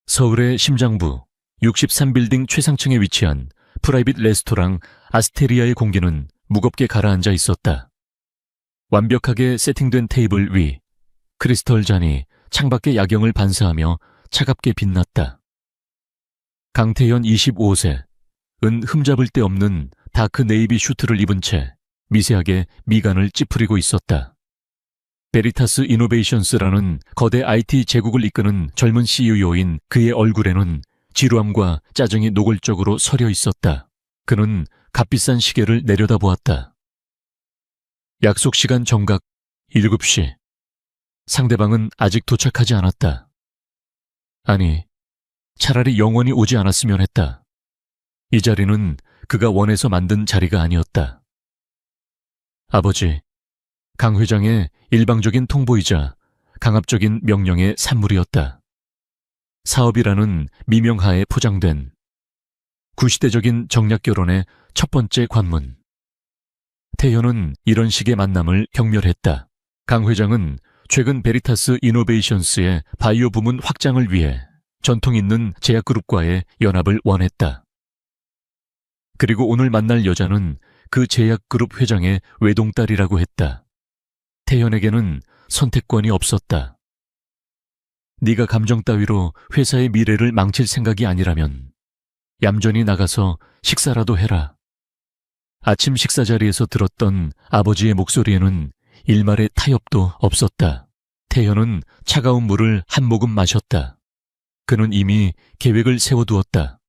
서울의 심장부 63빌딩 최상층에 위치한 프라이빗 레스토랑 아스테리아의 공기는 무겁게 가라앉아 있었다. 완벽하게 세팅된 테이블 위 크리스털 잔이 창밖의 야경을 반사하며 차갑게 빛났다. 강태현 25세, 은 흠잡을 데 없는 다크 네이비 슈트를 입은 채 미세하게 미간을 찌푸리고 있었다. 베리타스 이노베이션스라는 거대 IT 제국을 이끄는 젊은 CEO인 그의 얼굴에는 지루함과 짜증이 노골적으로 서려 있었다. 그는 값비싼 시계를 내려다보았다. 약속 시간 정각 7시. 상대방은 아직 도착하지 않았다. 아니, 차라리 영원히 오지 않았으면 했다. 이 자리는 그가 원해서 만든 자리가 아니었다. 아버지, 강 회장의 일방적인 통보이자 강압적인 명령의 산물이었다. 사업이라는 미명하에 포장된 구시대적인 정략결혼의 첫 번째 관문. 태현은 이런 식의 만남을 경멸했다. 강 회장은 최근 베리타스 이노베이션스의 바이오 부문 확장을 위해 전통 있는 제약그룹과의 연합을 원했다. 그리고 오늘 만날 여자는 그 제약그룹 회장의 외동딸이라고 했다. 태현에게는 선택권이 없었다. 네가 감정 따위로 회사의 미래를 망칠 생각이 아니라면 얌전히 나가서 식사라도 해라. 아침 식사 자리에서 들었던 아버지의 목소리에는 일말의 타협도 없었다. 태현은 차가운 물을 한 모금 마셨다. 그는 이미 계획을 세워두었다.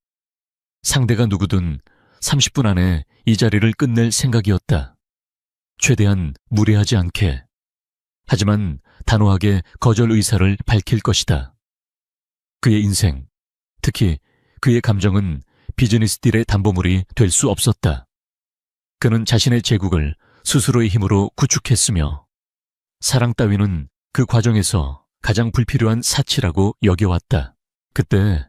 상대가 누구든 30분 안에 이 자리를 끝낼 생각이었다. 최대한 무리하지 않게. 하지만 단호하게 거절 의사를 밝힐 것이다. 그의 인생, 특히 그의 감정은 비즈니스 딜의 담보물이 될 수 없었다. 그는 자신의 제국을 스스로의 힘으로 구축했으며 사랑 따위는 그 과정에서 가장 불필요한 사치라고 여겨왔다. 그때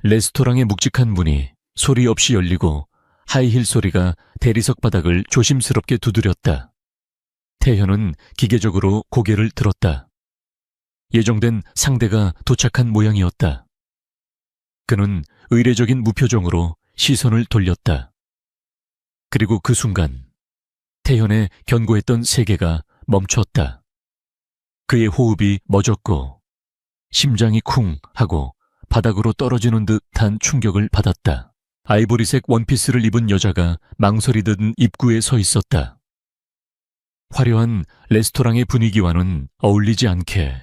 레스토랑의 묵직한 문이 소리 없이 열리고 하이힐 소리가 대리석 바닥을 조심스럽게 두드렸다. 태현은 기계적으로 고개를 들었다. 예정된 상대가 도착한 모양이었다. 그는 의례적인 무표정으로 시선을 돌렸다. 그리고 그 순간 태현의 견고했던 세계가 멈췄다. 그의 호흡이 멎었고 심장이 쿵 하고 바닥으로 떨어지는 듯한 충격을 받았다. 아이보리색 원피스를 입은 여자가 망설이듯 입구에 서 있었다. 화려한 레스토랑의 분위기와는 어울리지 않게.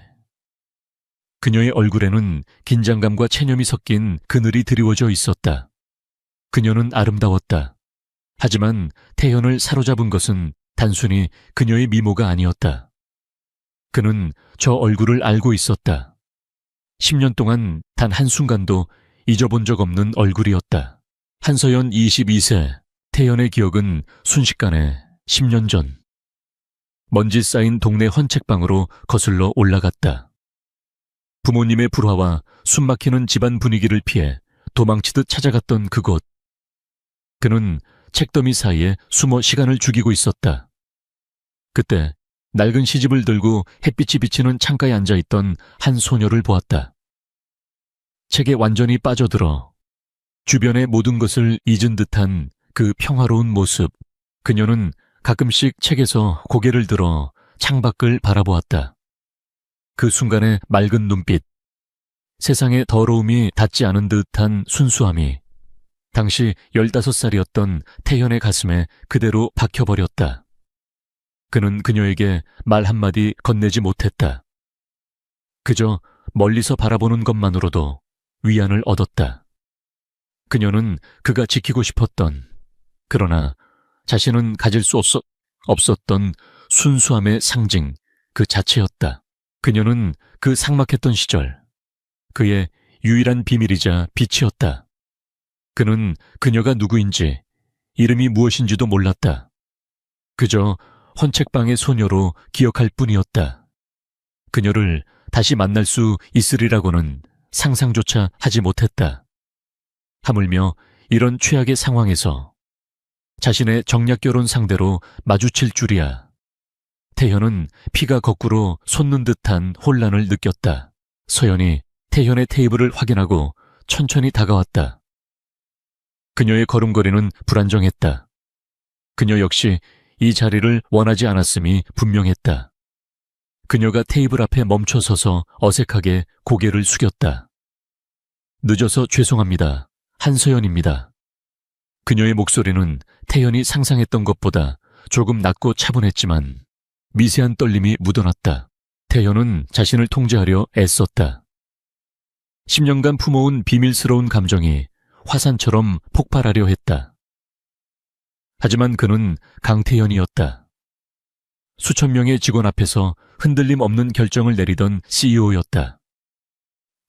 그녀의 얼굴에는 긴장감과 체념이 섞인 그늘이 드리워져 있었다. 그녀는 아름다웠다. 하지만 태현을 사로잡은 것은 단순히 그녀의 미모가 아니었다. 그는 저 얼굴을 알고 있었다. 10년 동안 단 한순간도 잊어본 적 없는 얼굴이었다. 한서연 22세, 태현의 기억은 순식간에 10년 전. 먼지 쌓인 동네 헌책방으로 거슬러 올라갔다. 부모님의 불화와 숨막히는 집안 분위기를 피해 도망치듯 찾아갔던 그곳. 그는 책더미 사이에 숨어 시간을 죽이고 있었다. 그때 낡은 시집을 들고 햇빛이 비치는 창가에 앉아있던 한 소녀를 보았다. 책에 완전히 빠져들어 주변의 모든 것을 잊은 듯한 그 평화로운 모습. 그녀는 가끔씩 책에서 고개를 들어 창밖을 바라보았다. 그 순간의 맑은 눈빛, 세상의 더러움이 닿지 않은 듯한 순수함이 당시 15살이었던 태현의 가슴에 그대로 박혀버렸다. 그는 그녀에게 말 한마디 건네지 못했다. 그저 멀리서 바라보는 것만으로도 위안을 얻었다. 그녀는 그가 지키고 싶었던, 그러나 자신은 가질 수 없었던 순수함의 상징 그 자체였다. 그녀는 그 삭막했던 시절, 그의 유일한 비밀이자 빛이었다. 그는 그녀가 누구인지, 이름이 무엇인지도 몰랐다. 그저 헌책방의 소녀로 기억할 뿐이었다. 그녀를 다시 만날 수 있으리라고는 상상조차 하지 못했다. 하물며 이런 최악의 상황에서 자신의 정략결혼 상대로 마주칠 줄이야. 태현은 피가 거꾸로 솟는 듯한 혼란을 느꼈다. 서연이 태현의 테이블을 확인하고 천천히 다가왔다. 그녀의 걸음걸이는 불안정했다. 그녀 역시 이 자리를 원하지 않았음이 분명했다. 그녀가 테이블 앞에 멈춰서서 어색하게 고개를 숙였다. 늦어서 죄송합니다. 한서연입니다. 그녀의 목소리는 태연이 상상했던 것보다 조금 낮고 차분했지만 미세한 떨림이 묻어났다. 태연은 자신을 통제하려 애썼다. 10년간 품어온 비밀스러운 감정이 화산처럼 폭발하려 했다. 하지만 그는 강태연이었다. 수천 명의 직원 앞에서 흔들림 없는 결정을 내리던 CEO였다.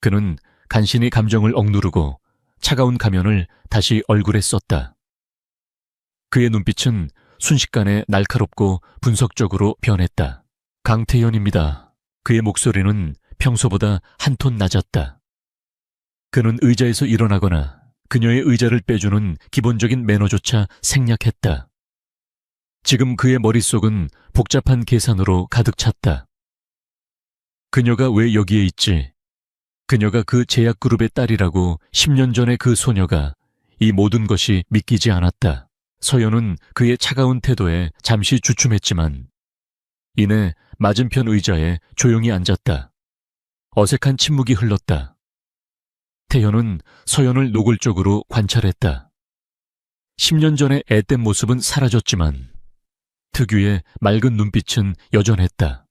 그는 간신히 감정을 억누르고 차가운 가면을 다시 얼굴에 썼다. 그의 눈빛은 순식간에 날카롭고 분석적으로 변했다. 강태연입니다. 그의 목소리는 평소보다 한 톤 낮았다. 그는 의자에서 일어나거나 그녀의 의자를 빼주는 기본적인 매너조차 생략했다. 지금 그의 머릿속은 복잡한 계산으로 가득 찼다. 그녀가 왜 여기에 있지? 그녀가 그 제약그룹의 딸이라고 10년 전에 그 소녀가 이 모든 것이 믿기지 않았다. 서연은 그의 차가운 태도에 잠시 주춤했지만 이내 맞은편 의자에 조용히 앉았다. 어색한 침묵이 흘렀다. 태현은 서연을 노골적으로 관찰했다. 10년 전의 앳된 모습은 사라졌지만 특유의 맑은 눈빛은 여전했다.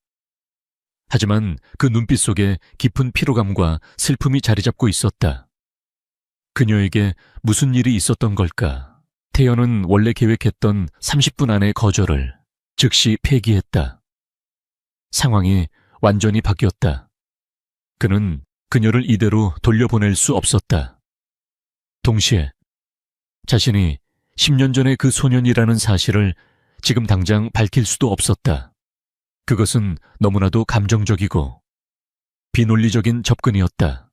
하지만 그 눈빛 속에 깊은 피로감과 슬픔이 자리 잡고 있었다. 그녀에게 무슨 일이 있었던 걸까? 태연은 원래 계획했던 30분 안의 거절을 즉시 폐기했다. 상황이 완전히 바뀌었다. 그는 그녀를 이대로 돌려보낼 수 없었다. 동시에 자신이 10년 전의 그 소년이라는 사실을 지금 당장 밝힐 수도 없었다. 그것은 너무나도 감정적이고 비논리적인 접근이었다.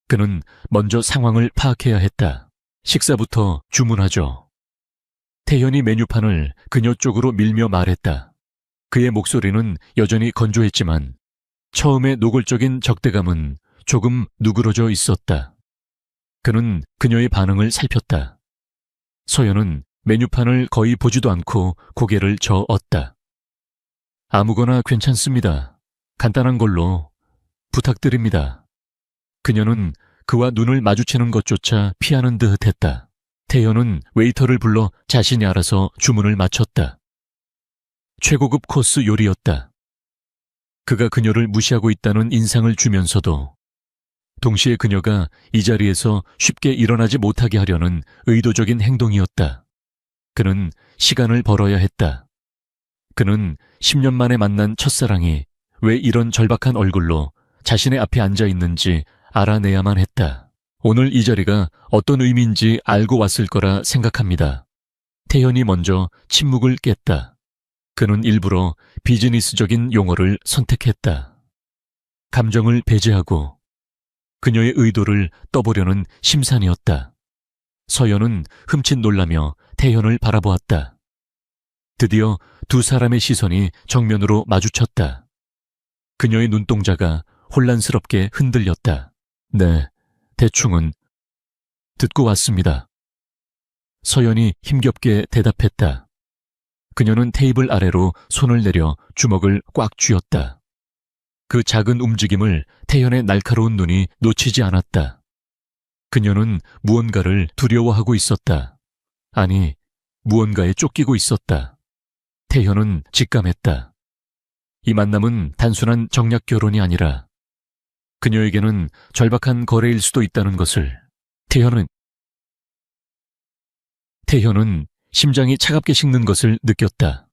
그는 먼저 상황을 파악해야 했다. 식사부터 주문하죠. 태현이 메뉴판을 그녀 쪽으로 밀며 말했다. 그의 목소리는 여전히 건조했지만 처음의 노골적인 적대감은 조금 누그러져 있었다. 그는 그녀의 반응을 살폈다. 서연은 메뉴판을 거의 보지도 않고 고개를 저었다. 아무거나 괜찮습니다. 간단한 걸로 부탁드립니다. 그녀는 그와 눈을 마주치는 것조차 피하는 듯 했다. 태연은 웨이터를 불러 자신이 알아서 주문을 마쳤다. 최고급 코스 요리였다. 그가 그녀를 무시하고 있다는 인상을 주면서도 동시에 그녀가 이 자리에서 쉽게 일어나지 못하게 하려는 의도적인 행동이었다. 그는 시간을 벌어야 했다. 그는 10년 만에 만난 첫사랑이 왜 이런 절박한 얼굴로 자신의 앞에 앉아 있는지 알아내야만 했다. 오늘 이 자리가 어떤 의미인지 알고 왔을 거라 생각합니다. 태연이 먼저 침묵을 깼다. 그는 일부러 비즈니스적인 용어를 선택했다. 감정을 배제하고 그녀의 의도를 떠보려는 심산이었다. 서연은 흠칫 놀라며 태연을 바라보았다. 드디어 두 사람의 시선이 정면으로 마주쳤다. 그녀의 눈동자가 혼란스럽게 흔들렸다. 네, 대충은 듣고 왔습니다. 서연이 힘겹게 대답했다. 그녀는 테이블 아래로 손을 내려 주먹을 꽉 쥐었다. 그 작은 움직임을 태연의 날카로운 눈이 놓치지 않았다. 그녀는 무언가를 두려워하고 있었다. 아니, 무언가에 쫓기고 있었다. 태현은 직감했다. 이 만남은 단순한 정략 결혼이 아니라 그녀에게는 절박한 거래일 수도 있다는 것을 태현은 심장이 차갑게 식는 것을 느꼈다.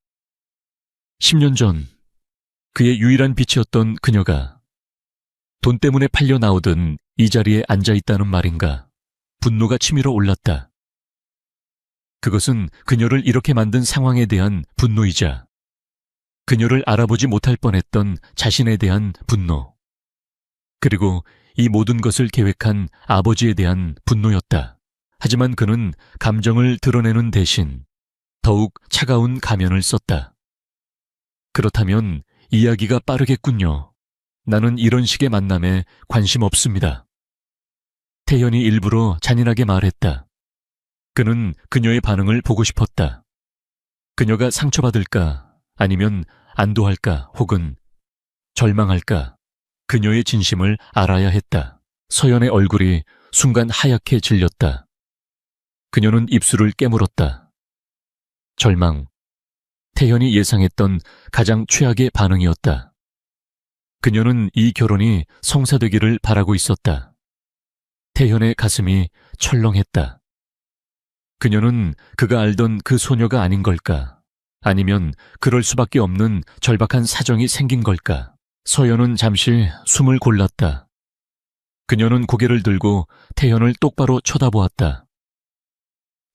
10년 전 그의 유일한 빛이었던 그녀가 돈 때문에 팔려 나오던 이 자리에 앉아 있다는 말인가. 분노가 치밀어 올랐다. 그것은 그녀를 이렇게 만든 상황에 대한 분노이자 그녀를 알아보지 못할 뻔했던 자신에 대한 분노, 그리고 이 모든 것을 계획한 아버지에 대한 분노였다. 하지만 그는 감정을 드러내는 대신 더욱 차가운 가면을 썼다. 그렇다면 이야기가 빠르겠군요. 나는 이런 식의 만남에 관심 없습니다. 태현이 일부러 잔인하게 말했다. 그는 그녀의 반응을 보고 싶었다. 그녀가 상처받을까, 아니면 안도할까, 혹은 절망할까, 그녀의 진심을 알아야 했다. 서연의 얼굴이 순간 하얗게 질렸다. 그녀는 입술을 깨물었다. 절망. 태현이 예상했던 가장 최악의 반응이었다. 그녀는 이 결혼이 성사되기를 바라고 있었다. 태현의 가슴이 철렁했다. 그녀는 그가 알던 그 소녀가 아닌 걸까? 아니면 그럴 수밖에 없는 절박한 사정이 생긴 걸까? 서연은 잠시 숨을 골랐다. 그녀는 고개를 들고 태현을 똑바로 쳐다보았다.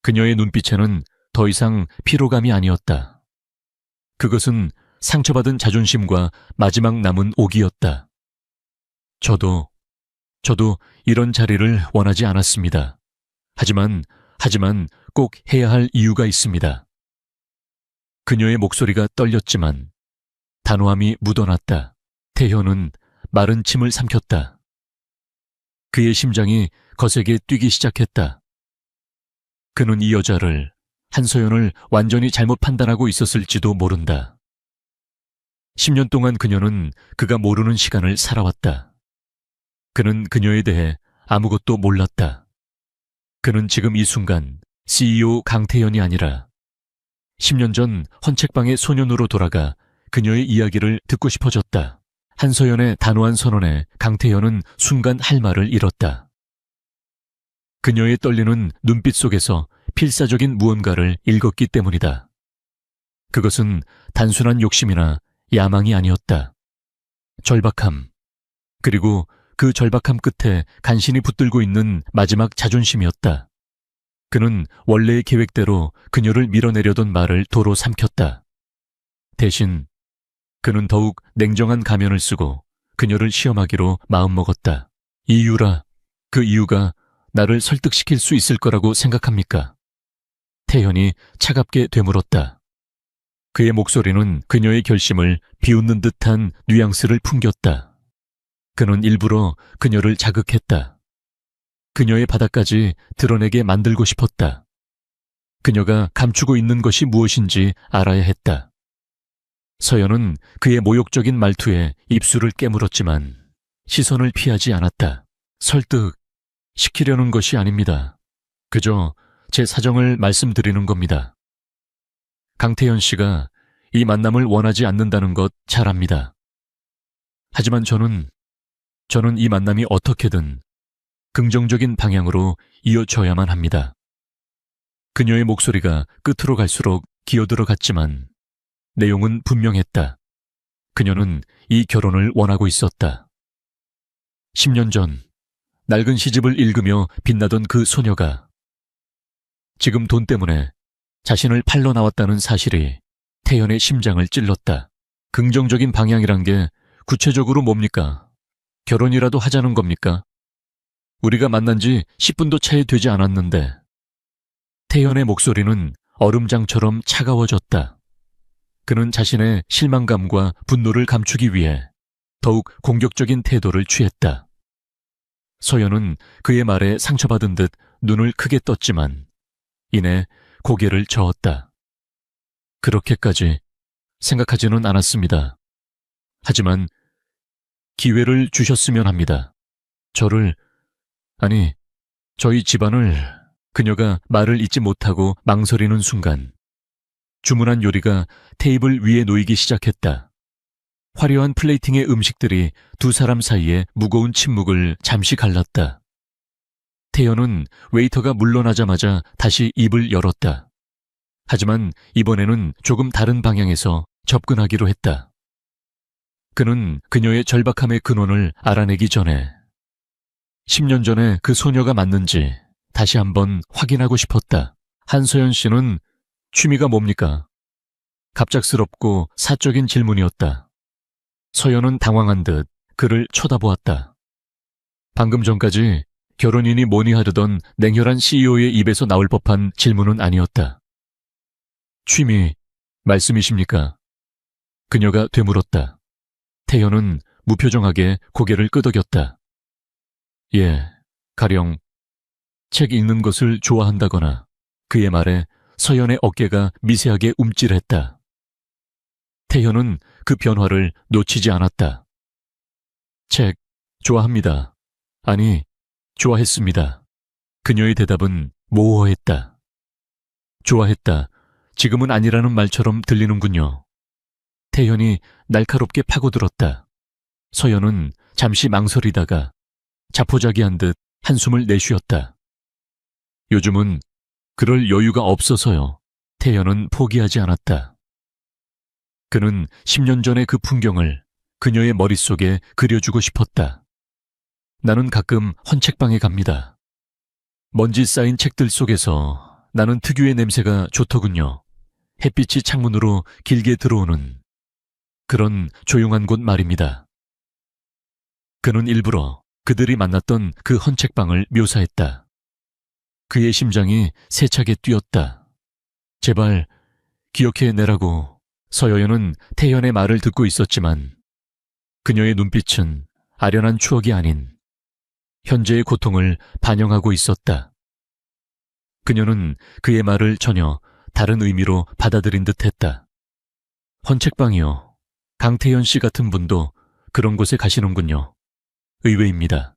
그녀의 눈빛에는 더 이상 피로감이 아니었다. 그것은 상처받은 자존심과 마지막 남은 옥이었다. 저도 이런 자리를 원하지 않았습니다. 하지만 꼭 해야 할 이유가 있습니다. 그녀의 목소리가 떨렸지만 단호함이 묻어났다. 태현은 마른 침을 삼켰다. 그의 심장이 거세게 뛰기 시작했다. 그는 이 여자를, 한서연을 완전히 잘못 판단하고 있었을지도 모른다. 10년 동안 그녀는 그가 모르는 시간을 살아왔다. 그는 그녀에 대해 아무것도 몰랐다. 그는 지금 이 순간 CEO 강태현이 아니라 10년 전 헌책방의 소년으로 돌아가 그녀의 이야기를 듣고 싶어졌다. 한서연의 단호한 선언에 강태현은 순간 할 말을 잃었다. 그녀의 떨리는 눈빛 속에서 필사적인 무언가를 읽었기 때문이다. 그것은 단순한 욕심이나 야망이 아니었다. 절박함, 그리고 그 절박함 끝에 간신히 붙들고 있는 마지막 자존심이었다. 그는 원래의 계획대로 그녀를 밀어내려던 말을 도로 삼켰다. 대신 그는 더욱 냉정한 가면을 쓰고 그녀를 시험하기로 마음먹었다. 이유라, 그 이유가 나를 설득시킬 수 있을 거라고 생각합니까? 태현이 차갑게 되물었다. 그의 목소리는 그녀의 결심을 비웃는 듯한 뉘앙스를 풍겼다. 그는 일부러 그녀를 자극했다. 그녀의 바닥까지 드러내게 만들고 싶었다. 그녀가 감추고 있는 것이 무엇인지 알아야 했다. 서연은 그의 모욕적인 말투에 입술을 깨물었지만 시선을 피하지 않았다. 설득시키려는 것이 아닙니다. 그저 제 사정을 말씀드리는 겁니다. 강태현 씨가 이 만남을 원하지 않는다는 것 잘 압니다. 하지만 저는 이 만남이 어떻게든 긍정적인 방향으로 이어져야만 합니다. 그녀의 목소리가 끝으로 갈수록 기어들어갔지만 내용은 분명했다. 그녀는 이 결혼을 원하고 있었다. 10년 전 낡은 시집을 읽으며 빛나던 그 소녀가 지금 돈 때문에 자신을 팔러 나왔다는 사실이 태연의 심장을 찔렀다. 긍정적인 방향이란 게 구체적으로 뭡니까? 결혼이라도 하자는 겁니까? 우리가 만난 지 10분도 채 되지 않았는데. 태연의 목소리는 얼음장처럼 차가워졌다. 그는 자신의 실망감과 분노를 감추기 위해 더욱 공격적인 태도를 취했다. 서연은 그의 말에 상처받은 듯 눈을 크게 떴지만 이내 고개를 저었다. 그렇게까지 생각하지는 않았습니다. 하지만 기회를 주셨으면 합니다. 저희 집안을. 그녀가 말을 잇지 못하고 망설이는 순간 주문한 요리가 테이블 위에 놓이기 시작했다. 화려한 플레이팅의 음식들이 두 사람 사이에 무거운 침묵을 잠시 갈랐다. 태연은 웨이터가 물러나자마자 다시 입을 열었다. 하지만 이번에는 조금 다른 방향에서 접근하기로 했다. 그는 그녀의 절박함의 근원을 알아내기 전에 10년 전에 그 소녀가 맞는지 다시 한번 확인하고 싶었다. 한서연 씨는 취미가 뭡니까? 갑작스럽고 사적인 질문이었다. 서연은 당황한 듯 그를 쳐다보았다. 방금 전까지 결혼이니 뭐니 하려던 냉혈한 CEO의 입에서 나올 법한 질문은 아니었다. 취미 말씀이십니까? 그녀가 되물었다. 태연은 무표정하게 고개를 끄덕였다. 예, 가령 책 읽는 것을 좋아한다거나 그의 말에 서연의 어깨가 미세하게 움찔했다. 태현은 그 변화를 놓치지 않았다. 책 좋아합니다. 아니, 좋아했습니다. 그녀의 대답은 모호했다. 좋아했다. 지금은 아니라는 말처럼 들리는군요. 태현이 날카롭게 파고들었다. 서연은 잠시 망설이다가 자포자기한 듯 한숨을 내쉬었다. 요즘은 그럴 여유가 없어서요. 태연은 포기하지 않았다. 그는 10년 전의 그 풍경을 그녀의 머릿속에 그려주고 싶었다. 나는 가끔 헌책방에 갑니다. 먼지 쌓인 책들 속에서 나는 특유의 냄새가 좋더군요. 햇빛이 창문으로 길게 들어오는 그런 조용한 곳 말입니다. 그는 일부러 그들이 만났던 그 헌책방을 묘사했다. 그의 심장이 세차게 뛰었다. 제발 기억해내라고. 서여연은 태연의 말을 듣고 있었지만 그녀의 눈빛은 아련한 추억이 아닌 현재의 고통을 반영하고 있었다. 그녀는 그의 말을 전혀 다른 의미로 받아들인 듯했다. 헌책방이요. 강태현 씨 같은 분도 그런 곳에 가시는군요. 의외입니다.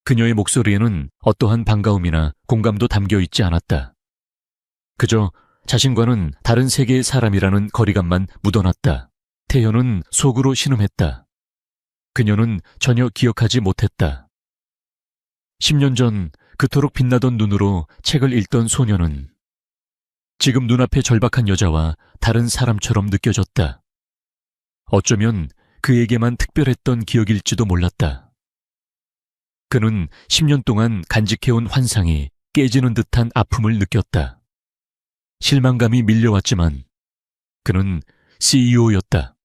그녀의 목소리에는 어떠한 반가움이나 공감도 담겨 있지 않았다. 그저 자신과는 다른 세계의 사람이라는 거리감만 묻어났다. 태현은 속으로 신음했다. 그녀는 전혀 기억하지 못했다. 10년 전 그토록 빛나던 눈으로 책을 읽던 소녀는 지금 눈앞의 절박한 여자와 다른 사람처럼 느껴졌다. 어쩌면 그에게만 특별했던 기억일지도 몰랐다. 그는 10년 동안 간직해온 환상이 깨지는 듯한 아픔을 느꼈다. 실망감이 밀려왔지만 그는 CEO였다.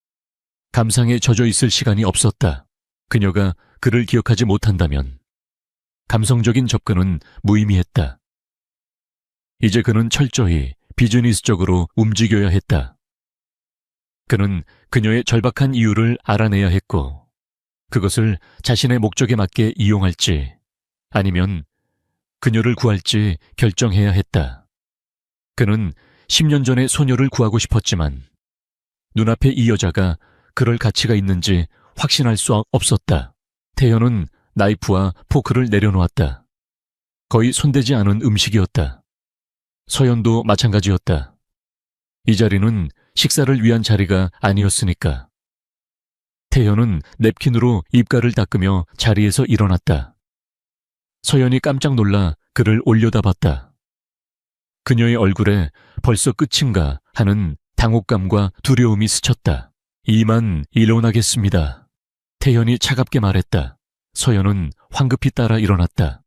감상에 젖어 있을 시간이 없었다. 그녀가 그를 기억하지 못한다면 감성적인 접근은 무의미했다. 이제 그는 철저히 비즈니스적으로 움직여야 했다. 그는 그녀의 절박한 이유를 알아내야 했고 그것을 자신의 목적에 맞게 이용할지 아니면 그녀를 구할지 결정해야 했다. 그는 10년 전의 소녀를 구하고 싶었지만 눈앞에 이 여자가 그럴 가치가 있는지 확신할 수 없었다. 태현은 나이프와 포크를 내려놓았다. 거의 손대지 않은 음식이었다. 서연도 마찬가지였다. 이 자리는 식사를 위한 자리가 아니었으니까. 태현은 냅킨으로 입가를 닦으며 자리에서 일어났다. 서연이 깜짝 놀라 그를 올려다봤다. 그녀의 얼굴에 벌써 끝인가 하는 당혹감과 두려움이 스쳤다. 이만 일어나겠습니다. 태현이 차갑게 말했다. 서연은 황급히 따라 일어났다.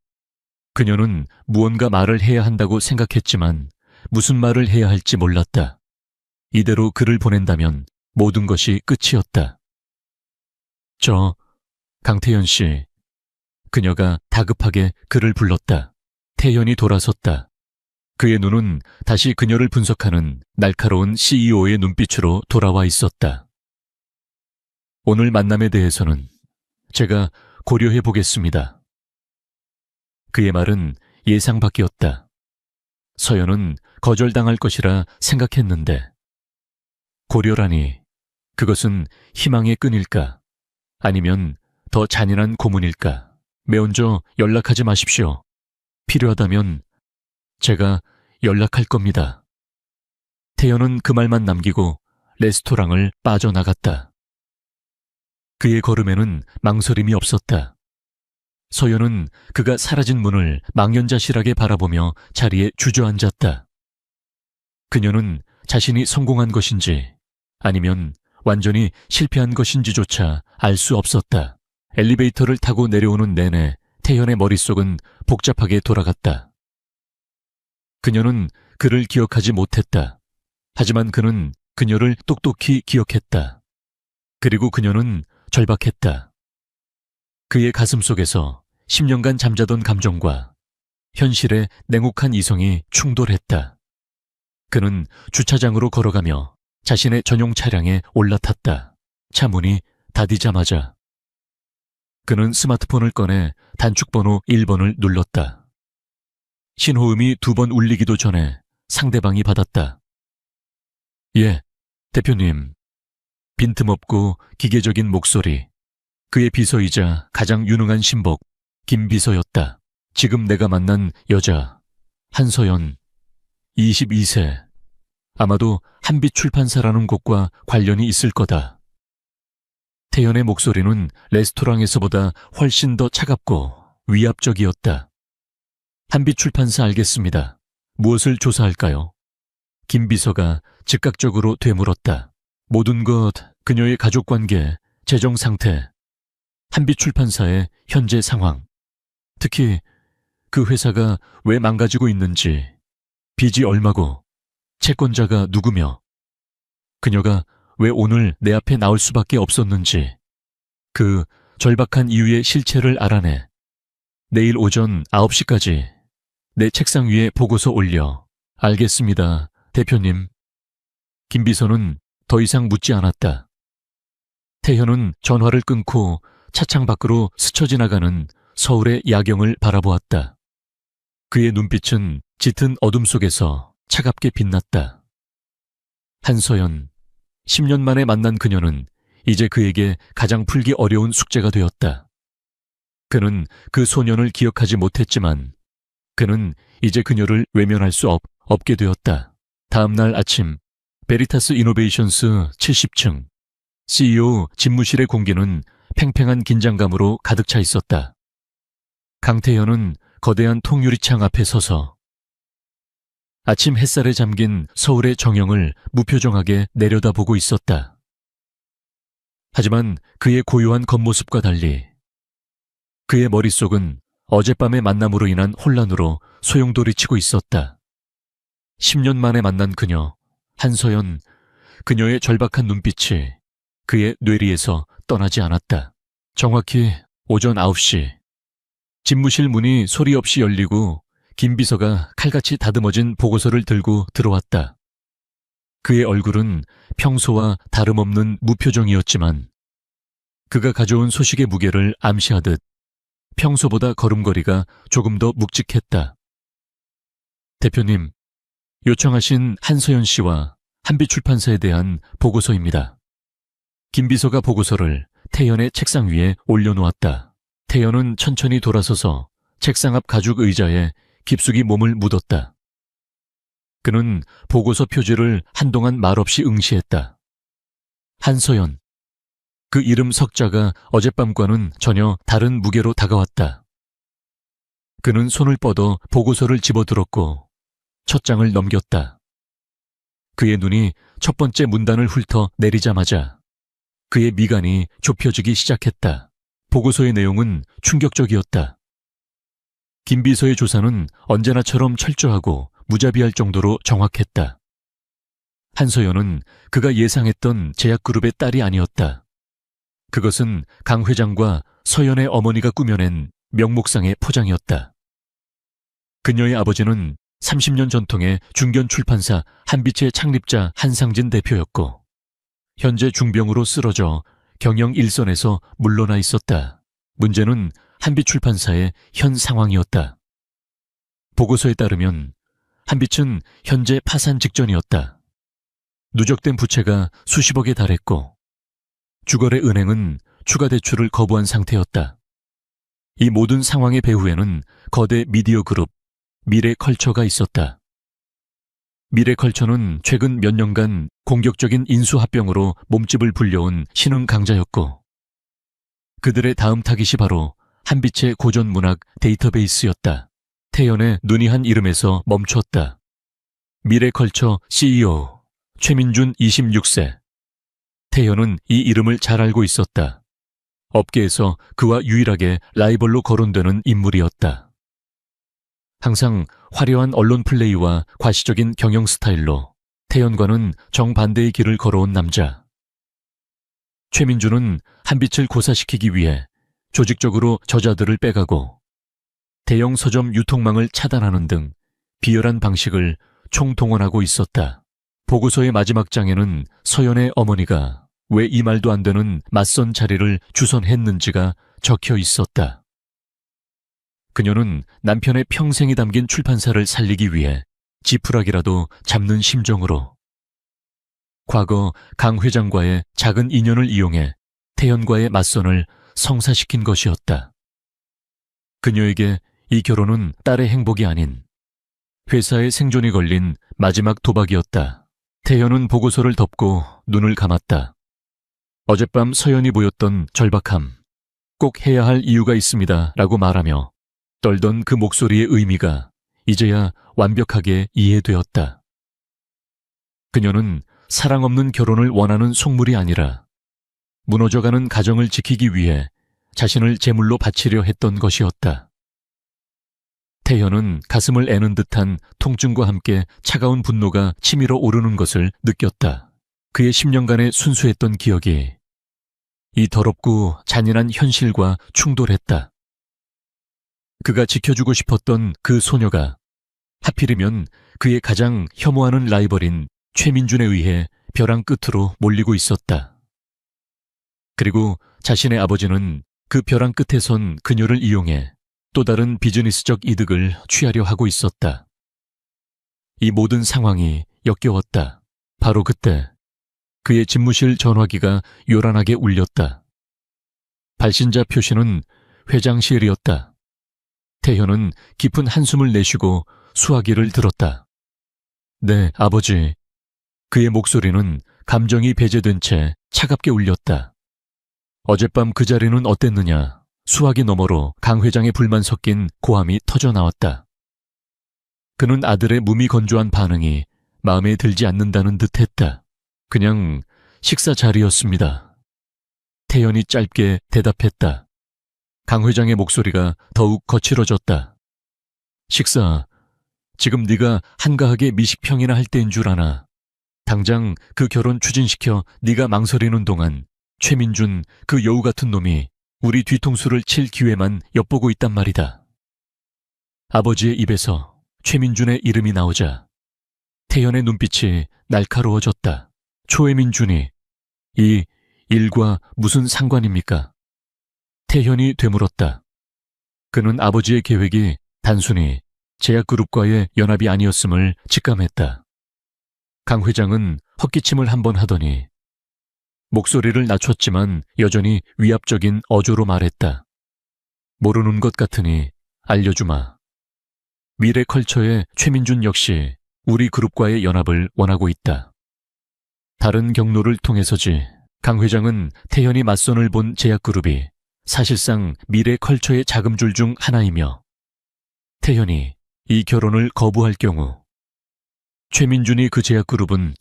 그녀는 무언가 말을 해야 한다고 생각했지만 무슨 말을 해야 할지 몰랐다. 이대로 그를 보낸다면 모든 것이 끝이었다. 강태현 씨. 그녀가 다급하게 그를 불렀다. 태현이 돌아섰다. 그의 눈은 다시 그녀를 분석하는 날카로운 CEO의 눈빛으로 돌아와 있었다. 오늘 만남에 대해서는 제가 고려해 보겠습니다. 그의 말은 예상 밖이었다. 서연은 거절당할 것이라 생각했는데 고려라니 그것은 희망의 끈일까? 아니면 더 잔인한 고문일까? 매언저 연락하지 마십시오. 필요하다면 제가 연락할 겁니다. 태연은 그 말만 남기고 레스토랑을 빠져나갔다. 그의 걸음에는 망설임이 없었다. 서연은 그가 사라진 문을 망연자실하게 바라보며 자리에 주저앉았다. 그녀는 자신이 성공한 것인지 아니면 완전히 실패한 것인지조차 알 수 없었다. 엘리베이터를 타고 내려오는 내내 태연의 머릿속은 복잡하게 돌아갔다. 그녀는 그를 기억하지 못했다. 하지만 그는 그녀를 똑똑히 기억했다. 그리고 그녀는 절박했다. 그의 가슴 속에서 10년간 잠자던 감정과 현실의 냉혹한 이성이 충돌했다. 그는 주차장으로 걸어가며 자신의 전용 차량에 올라탔다. 차 문이 닫이자마자 그는 스마트폰을 꺼내 단축번호 1번을 눌렀다. 신호음이 2번 울리기도 전에 상대방이 받았다. 예, 대표님. 빈틈없고 기계적인 목소리. 그의 비서이자 가장 유능한 신복, 김 비서였다. 지금 내가 만난 여자, 한서연, 22세. 아마도 한빛 출판사라는 곳과 관련이 있을 거다. 태연의 목소리는 레스토랑에서보다 훨씬 더 차갑고 위압적이었다. 한빛 출판사 알겠습니다. 무엇을 조사할까요? 김 비서가 즉각적으로 되물었다. 모든 것, 그녀의 가족관계, 재정상태, 한빛 출판사의 현재 상황, 특히 그 회사가 왜 망가지고 있는지, 빚이 얼마고, 채권자가 누구며, 그녀가 왜 오늘 내 앞에 나올 수밖에 없었는지, 그 절박한 이유의 실체를 알아내 내일 오전 9시까지 내 책상 위에 보고서 올려. 알겠습니다, 대표님. 김 비서는 더 이상 묻지 않았다. 태현은 전화를 끊고 차창 밖으로 스쳐 지나가는 서울의 야경을 바라보았다. 그의 눈빛은 짙은 어둠 속에서 차갑게 빛났다. 한서연, 10년 만에 만난 그녀는 이제 그에게 가장 풀기 어려운 숙제가 되었다. 그는 그 소년을 기억하지 못했지만 그는 이제 그녀를 외면할 수 없게 되었다. 다음 날 아침, 베리타스 이노베이션스 70층, CEO 집무실의 공기는 팽팽한 긴장감으로 가득 차 있었다. 강태현은 거대한 통유리창 앞에 서서 아침 햇살에 잠긴 서울의 정영을 무표정하게 내려다보고 있었다. 하지만 그의 고요한 겉모습과 달리 그의 머릿속은 어젯밤의 만남으로 인한 혼란으로 소용돌이치고 있었다. 10년 만에 만난 그녀, 한서연, 그녀의 절박한 눈빛이 그의 뇌리에서 떠나지 않았다. 정확히 오전 9시, 집무실 문이 소리 없이 열리고 김 비서가 칼같이 다듬어진 보고서를 들고 들어왔다. 그의 얼굴은 평소와 다름없는 무표정이었지만 그가 가져온 소식의 무게를 암시하듯 평소보다 걸음걸이가 조금 더 묵직했다. 대표님, 요청하신 한서연 씨와 한빛 출판사에 대한 보고서입니다. 김 비서가 보고서를 태연의 책상 위에 올려놓았다. 태연은 천천히 돌아서서 책상 앞 가죽 의자에 깊숙이 몸을 묻었다. 그는 보고서 표지를 한동안 말없이 응시했다. 한서연. 그 이름 석자가 어젯밤과는 전혀 다른 무게로 다가왔다. 그는 손을 뻗어 보고서를 집어들었고 첫 장을 넘겼다. 그의 눈이 첫 번째 문단을 훑어 내리자마자 그의 미간이 좁혀지기 시작했다. 보고서의 내용은 충격적이었다. 김 비서의 조사는 언제나처럼 철저하고 무자비할 정도로 정확했다. 한서연은 그가 예상했던 제약그룹의 딸이 아니었다. 그것은 강 회장과 서연의 어머니가 꾸며낸 명목상의 포장이었다. 그녀의 아버지는 30년 전통의 중견 출판사 한빛의 창립자 한상진 대표였고 현재 중병으로 쓰러져 경영 일선에서 물러나 있었다. 문제는 한빛 출판사의 현 상황이었다. 보고서에 따르면 한빛은 현재 파산 직전이었다. 누적된 부채가 수십억에 달했고 주거래 은행은 추가 대출을 거부한 상태였다. 이 모든 상황의 배후에는 거대 미디어 그룹 미래컬처가 있었다. 미래컬처는 최근 몇 년간 공격적인 인수합병으로 몸집을 불려온 신흥 강자였고 그들의 다음 타깃이 바로 한빛의 고전 문학 데이터베이스였다. 태연의 눈이 한 이름에서 멈췄다. 미래컬처 CEO 최민준 26세. 태연은 이 이름을 잘 알고 있었다. 업계에서 그와 유일하게 라이벌로 거론되는 인물이었다. 항상 화려한 언론 플레이와 과시적인 경영 스타일로 태연과는 정반대의 길을 걸어온 남자. 최민준은 한빛을 고사시키기 위해 조직적으로 저자들을 빼가고 대형 서점 유통망을 차단하는 등 비열한 방식을 총동원하고 있었다. 보고서의 마지막 장에는 서연의 어머니가 왜 이 말도 안 되는 맞선 자리를 주선했는지가 적혀 있었다. 그녀는 남편의 평생이 담긴 출판사를 살리기 위해 지푸라기라도 잡는 심정으로 과거 강 회장과의 작은 인연을 이용해 태연과의 맞선을 성사시킨 것이었다. 그녀에게 이 결혼은 딸의 행복이 아닌 회사의 생존이 걸린 마지막 도박이었다. 태연은 보고서를 덮고 눈을 감았다. 어젯밤 서연이 보였던 절박함, 꼭 해야 할 이유가 있습니다 라고 말하며 떨던 그 목소리의 의미가 이제야 완벽하게 이해되었다. 그녀는 사랑 없는 결혼을 원하는 속물이 아니라 무너져가는 가정을 지키기 위해 자신을 제물로 바치려 했던 것이었다. 태현은 가슴을 애는 듯한 통증과 함께 차가운 분노가 치밀어 오르는 것을 느꼈다. 그의 10년간의 순수했던 기억이 이 더럽고 잔인한 현실과 충돌했다. 그가 지켜주고 싶었던 그 소녀가 하필이면 그의 가장 혐오하는 라이벌인 최민준에 의해 벼랑 끝으로 몰리고 있었다. 그리고 자신의 아버지는 그 벼랑 끝에 선 그녀를 이용해 또 다른 비즈니스적 이득을 취하려 하고 있었다. 이 모든 상황이 역겨웠다. 바로 그때 그의 집무실 전화기가 요란하게 울렸다. 발신자 표시는 회장실이었다. 태현은 깊은 한숨을 내쉬고 수화기를 들었다. 네, 아버지. 그의 목소리는 감정이 배제된 채 차갑게 울렸다. 어젯밤 그 자리는 어땠느냐? 수화기 너머로 강 회장의 불만 섞인 고함이 터져나왔다. 그는 아들의 무미건조한 반응이 마음에 들지 않는다는 듯했다. 그냥 식사 자리였습니다. 태연이 짧게 대답했다. 강 회장의 목소리가 더욱 거칠어졌다. 식사, 지금 네가 한가하게 미식평이나 할 때인 줄 아나. 당장 그 결혼 추진시켜 네가 망설이는 동안 최민준 그 여우 같은 놈이 우리 뒤통수를 칠 기회만 엿보고 있단 말이다. 아버지의 입에서 최민준의 이름이 나오자 태연의 눈빛이 날카로워졌다. 최민준이 이 일과 무슨 상관입니까? 태현이 되물었다. 그는 아버지의 계획이 단순히 제약그룹과의 연합이 아니었음을 직감했다. 강 회장은 헛기침을 한번 하더니 목소리를 낮췄지만 여전히 위압적인 어조로 말했다. 모르는 것 같으니 알려주마. 미래컬처의 최민준 역시 우리 그룹과의 연합을 원하고 있다. 다른 경로를 통해서지. 강 회장은 태현이 맞선을 본 제약그룹이 사실상 미래컬처의 자금줄 중 하나이며 태현이 이 결혼을 거부할 경우 최민준이 그 제약그룹은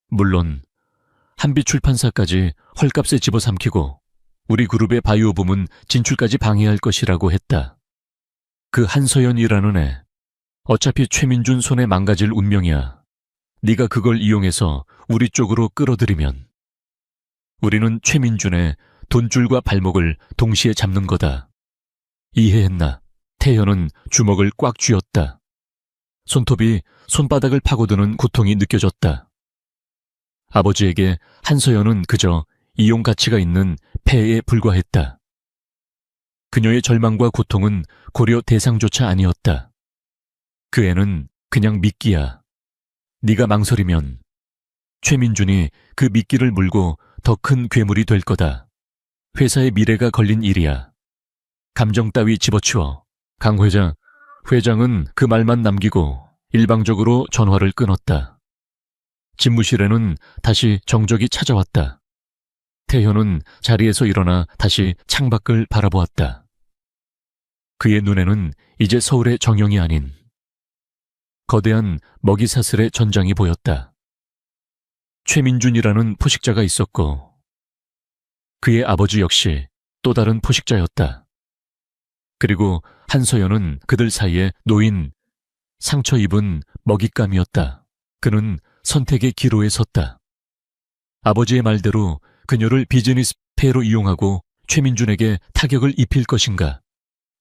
물론 한빛출판사까지 헐값에 집어삼키고 우리 그룹의 바이오 부문 진출까지 방해할 것이라고 했다. 그 한서연이라는 애, 어차피 최민준 손에 망가질 운명이야. 네가 그걸 이용해서 우리 쪽으로 끌어들이면 우리는 최민준의 돈줄과 발목을 동시에 잡는 거다. 이해했나? 태현은 주먹을 꽉 쥐었다. 손톱이 손바닥을 파고드는 고통이 느껴졌다. 아버지에게 한서연은 그저 이용 가치가 있는 폐에 불과했다. 그녀의 절망과 고통은 고려 대상조차 아니었다. 그 애는 그냥 미끼야. 네가 망설이면 최민준이 그 미끼를 물고 더 큰 괴물이 될 거다. 회사의 미래가 걸린 일이야. 감정 따위 집어치워. 강 회장은 그 말만 남기고 일방적으로 전화를 끊었다. 집무실에는 다시 정적이 찾아왔다. 태현은 자리에서 일어나 다시 창밖을 바라보았다. 그의 눈에는 이제 서울의 정영이 아닌 거대한 먹이사슬의 전장이 보였다. 최민준이라는 포식자가 있었고 그의 아버지 역시 또 다른 포식자였다. 그리고 한서연은 그들 사이에 놓인 상처 입은 먹잇감이었다. 그는 선택의 기로에 섰다. 아버지의 말대로 그녀를 비즈니스 폐로 이용하고 최민준에게 타격을 입힐 것인가?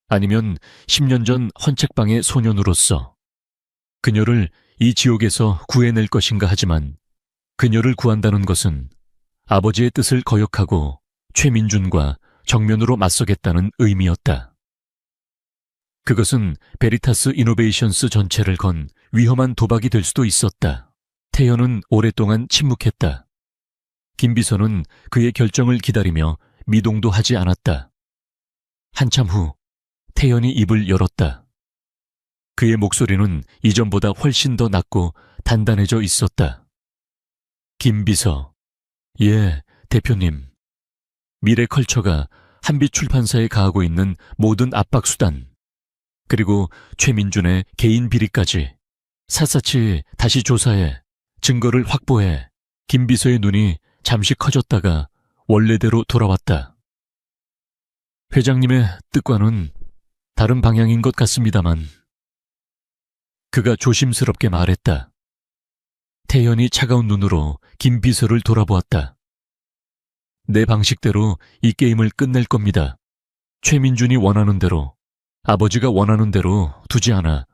아니면 10년 전 헌책방의 소년으로서 그녀를 이 지옥에서 구해낼 것인가 하지만 그녀를 구한다는 것은 아버지의 뜻을 거역하고 최민준과 정면으로 맞서겠다는 의미였다. 그것은 베리타스 이노베이션스 전체를 건 위험한 도박이 될 수도 있었다. 태현은 오랫동안 침묵했다. 김비서는 그의 결정을 기다리며 미동도 하지 않았다. 한참 후 태현이 입을 열었다. 그의 목소리는 이전보다 훨씬 더 낮고 단단해져 있었다. 김비서. 예, 대표님. 미래컬처가 한빛출판사에 가하고 있는 모든 압박수단, 그리고 최민준의 개인 비리까지 샅샅이 다시 조사해 증거를 확보해. 김비서의 눈이 잠시 커졌다가 원래대로 돌아왔다. 회장님의 뜻과는 다른 방향인 것 같습니다만. 그가 조심스럽게 말했다. 태연이 차가운 눈으로 김비서를 돌아보았다. 내 방식대로 이 게임을 끝낼 겁니다. 최민준이 원하는 대로, 아버지가 원하는 대로 두지 않아.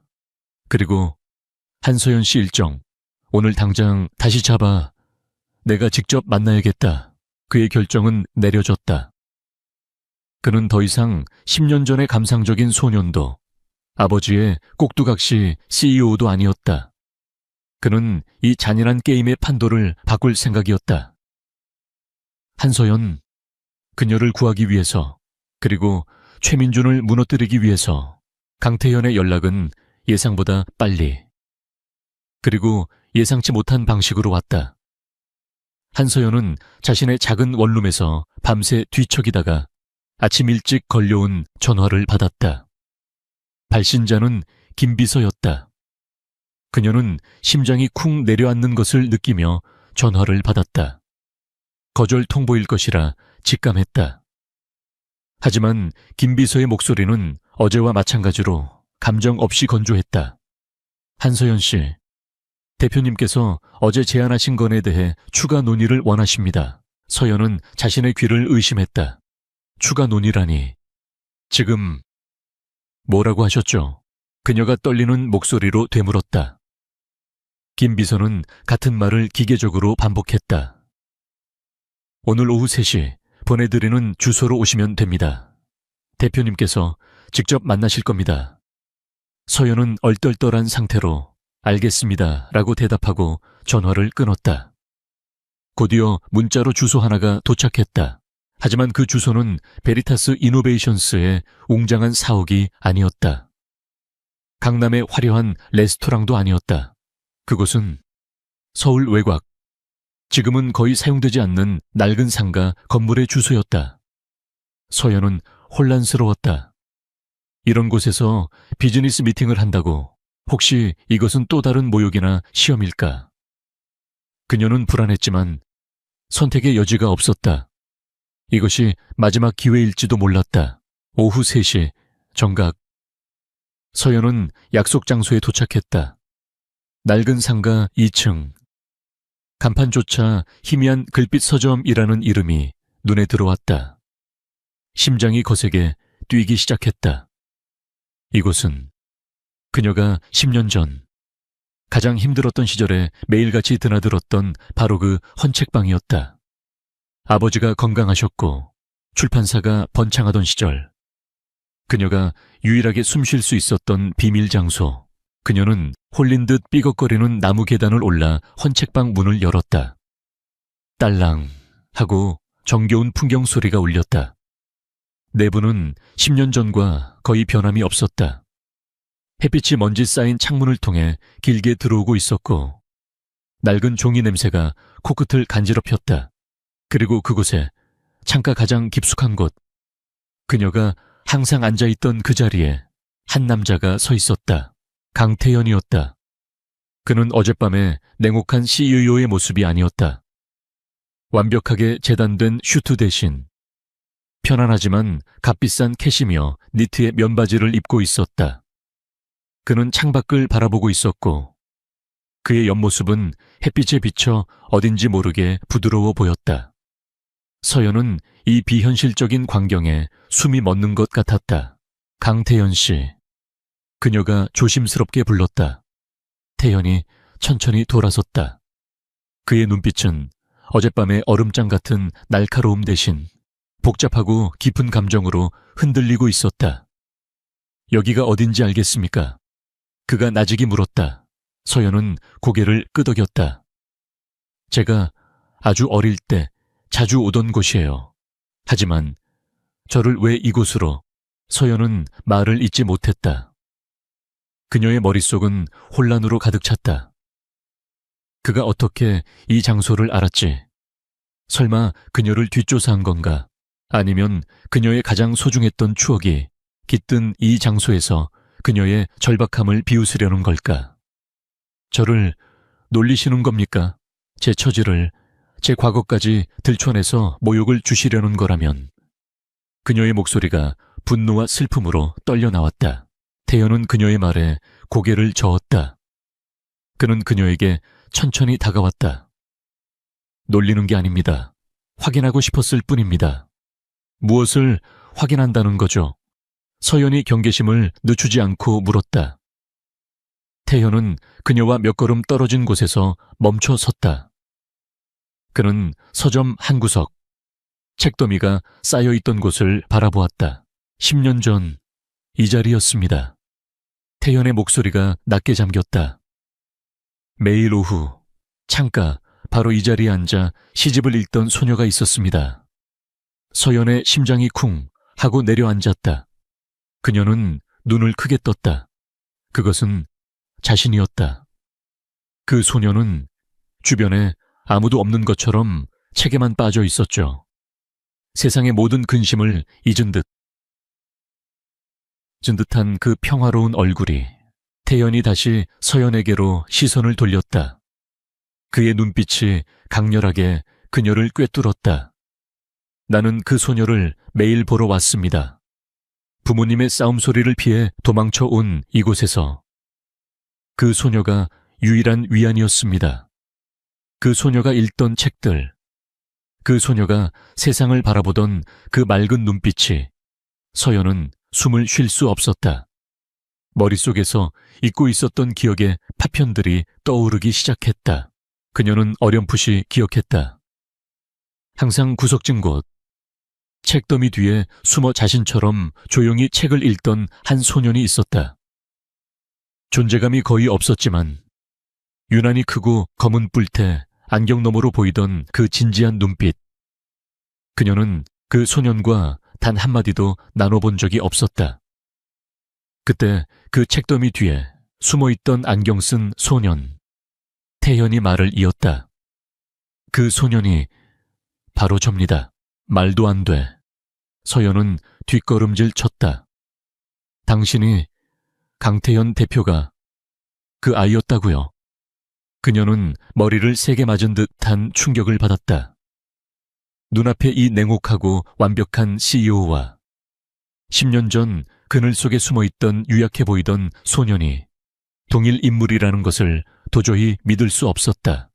그리고 한서연 씨 일정, 오늘 당장 다시 잡아. 내가 직접 만나야겠다. 그의 결정은 내려졌다. 그는 더 이상 10년 전의 감상적인 소년도, 아버지의 꼭두각시 CEO도 아니었다. 그는 이 잔인한 게임의 판도를 바꿀 생각이었다. 한서연, 그녀를 구하기 위해서, 그리고 최민준을 무너뜨리기 위해서 강태현의 연락은 예상보다 빨리, 그리고 예상치 못한 방식으로 왔다. 한서연은 자신의 작은 원룸에서 밤새 뒤척이다가 아침 일찍 걸려온 전화를 받았다. 발신자는 김비서였다. 그녀는 심장이 쿵 내려앉는 것을 느끼며 전화를 받았다. 거절 통보일 것이라 직감했다. 하지만 김비서의 목소리는 어제와 마찬가지로 감정 없이 건조했다. 한서연 씨, 대표님께서 어제 제안하신 건에 대해 추가 논의를 원하십니다. 서연은 자신의 귀를 의심했다. 추가 논의라니. 지금 뭐라고 하셨죠? 그녀가 떨리는 목소리로 되물었다. 김 비서는 같은 말을 기계적으로 반복했다. 오늘 오후 3시 보내드리는 주소로 오시면 됩니다. 대표님께서 직접 만나실 겁니다. 서연은 얼떨떨한 상태로 알겠습니다 라고 대답하고 전화를 끊었다. 곧이어 문자로 주소 하나가 도착했다. 하지만 그 주소는 베리타스 이노베이션스의 웅장한 사옥이 아니었다. 강남의 화려한 레스토랑도 아니었다. 그곳은 서울 외곽, 지금은 거의 사용되지 않는 낡은 상가 건물의 주소였다. 서연은 혼란스러웠다. 이런 곳에서 비즈니스 미팅을 한다고 혹시 이것은 또 다른 모욕이나 시험일까? 그녀는 불안했지만 선택의 여지가 없었다. 이것이 마지막 기회일지도 몰랐다. 오후 3시 정각. 서연은 약속 장소에 도착했다. 낡은 상가 2층. 간판조차 희미한 글빛 서점이라는 이름이 눈에 들어왔다. 심장이 거세게 뛰기 시작했다. 이곳은 그녀가 10년 전 가장 힘들었던 시절에 매일같이 드나들었던 바로 그 헌책방이었다. 아버지가 건강하셨고 출판사가 번창하던 시절, 그녀가 유일하게 숨 쉴 수 있었던 비밀 장소. 그녀는 홀린 듯 삐걱거리는 나무 계단을 올라 헌책방 문을 열었다. 딸랑 하고 정겨운 풍경 소리가 울렸다. 내부는 10년 전과 거의 변함이 없었다. 햇빛이 먼지 쌓인 창문을 통해 길게 들어오고 있었고 낡은 종이 냄새가 코끝을 간지럽혔다. 그리고 그곳에 창가 가장 깊숙한 곳, 그녀가 항상 앉아있던 그 자리에 한 남자가 서 있었다. 강태현이었다. 그는 어젯밤의 냉혹한 CEO의 모습이 아니었다. 완벽하게 재단된 슈트 대신 편안하지만 값비싼 캐시미어 니트의 면바지를 입고 있었다. 그는 창밖을 바라보고 있었고 그의 옆모습은 햇빛에 비쳐 어딘지 모르게 부드러워 보였다. 서연은 이 비현실적인 광경에 숨이 멎는 것 같았다. 강태현 씨. 그녀가 조심스럽게 불렀다. 태연이 천천히 돌아섰다. 그의 눈빛은 어젯밤의 얼음장 같은 날카로움 대신 복잡하고 깊은 감정으로 흔들리고 있었다. 여기가 어딘지 알겠습니까? 그가 나직이 물었다. 서연은 고개를 끄덕였다. 제가 아주 어릴 때 자주 오던 곳이에요. 하지만 저를 왜 이곳으로? 서연은 말을 잇지 못했다. 그녀의 머릿속은 혼란으로 가득 찼다. 그가 어떻게 이 장소를 알았지? 설마 그녀를 뒷조사한 건가? 아니면 그녀의 가장 소중했던 추억이 깃든 이 장소에서 그녀의 절박함을 비웃으려는 걸까? 저를 놀리시는 겁니까? 제 처지를, 제 과거까지 들춰내서 모욕을 주시려는 거라면. 그녀의 목소리가 분노와 슬픔으로 떨려 나왔다. 태연은 그녀의 말에 고개를 저었다. 그는 그녀에게 천천히 다가왔다. 놀리는 게 아닙니다. 확인하고 싶었을 뿐입니다. 무엇을 확인한다는 거죠? 서연이 경계심을 늦추지 않고 물었다. 태연은 그녀와 몇 걸음 떨어진 곳에서 멈춰 섰다. 그는 서점 한 구석, 책더미가 쌓여있던 곳을 바라보았다. 10년 전 이 자리였습니다. 태연의 목소리가 낮게 잠겼다. 매일 오후 창가 바로 이 자리에 앉아 시집을 읽던 소녀가 있었습니다. 서연의 심장이 쿵 하고 내려앉았다. 그녀는 눈을 크게 떴다. 그것은 자신이었다. 그 소녀는 주변에 아무도 없는 것처럼 책에만 빠져 있었죠. 세상의 모든 근심을 잊은 듯한 그 평화로운 얼굴이 태연이 다시 서연에게로 시선을 돌렸다. 그의 눈빛이 강렬하게 그녀를 꿰뚫었다. 나는 그 소녀를 매일 보러 왔습니다. 부모님의 싸움 소리를 피해 도망쳐 온 이곳에서. 그 소녀가 유일한 위안이었습니다. 그 소녀가 읽던 책들, 그 소녀가 세상을 바라보던 그 맑은 눈빛이 서연은 숨을 쉴 수 없었다. 머릿속에서 잊고 있었던 기억의 파편들이 떠오르기 시작했다. 그녀는 어렴풋이 기억했다. 항상 구석진 곳, 책더미 뒤에 숨어 자신처럼 조용히 책을 읽던 한 소년이 있었다. 존재감이 거의 없었지만 유난히 크고 검은 뿔테 안경 너머로 보이던 그 진지한 눈빛. 그녀는 그 소년과 단 한마디도 나눠본 적이 없었다. 그때 그 책더미 뒤에 숨어있던 안경 쓴 소년, 태연이 말을 이었다. 그 소년이 바로 접니다. 말도 안 돼. 서연은 뒷걸음질 쳤다. 당신이 강태현 대표가 그 아이였다고요. 그녀는 머리를 세게 맞은 듯한 충격을 받았다. 눈앞에 이 냉혹하고 완벽한 CEO와 10년 전 그늘 속에 숨어있던 유약해 보이던 소년이 동일 인물이라는 것을 도저히 믿을 수 없었다.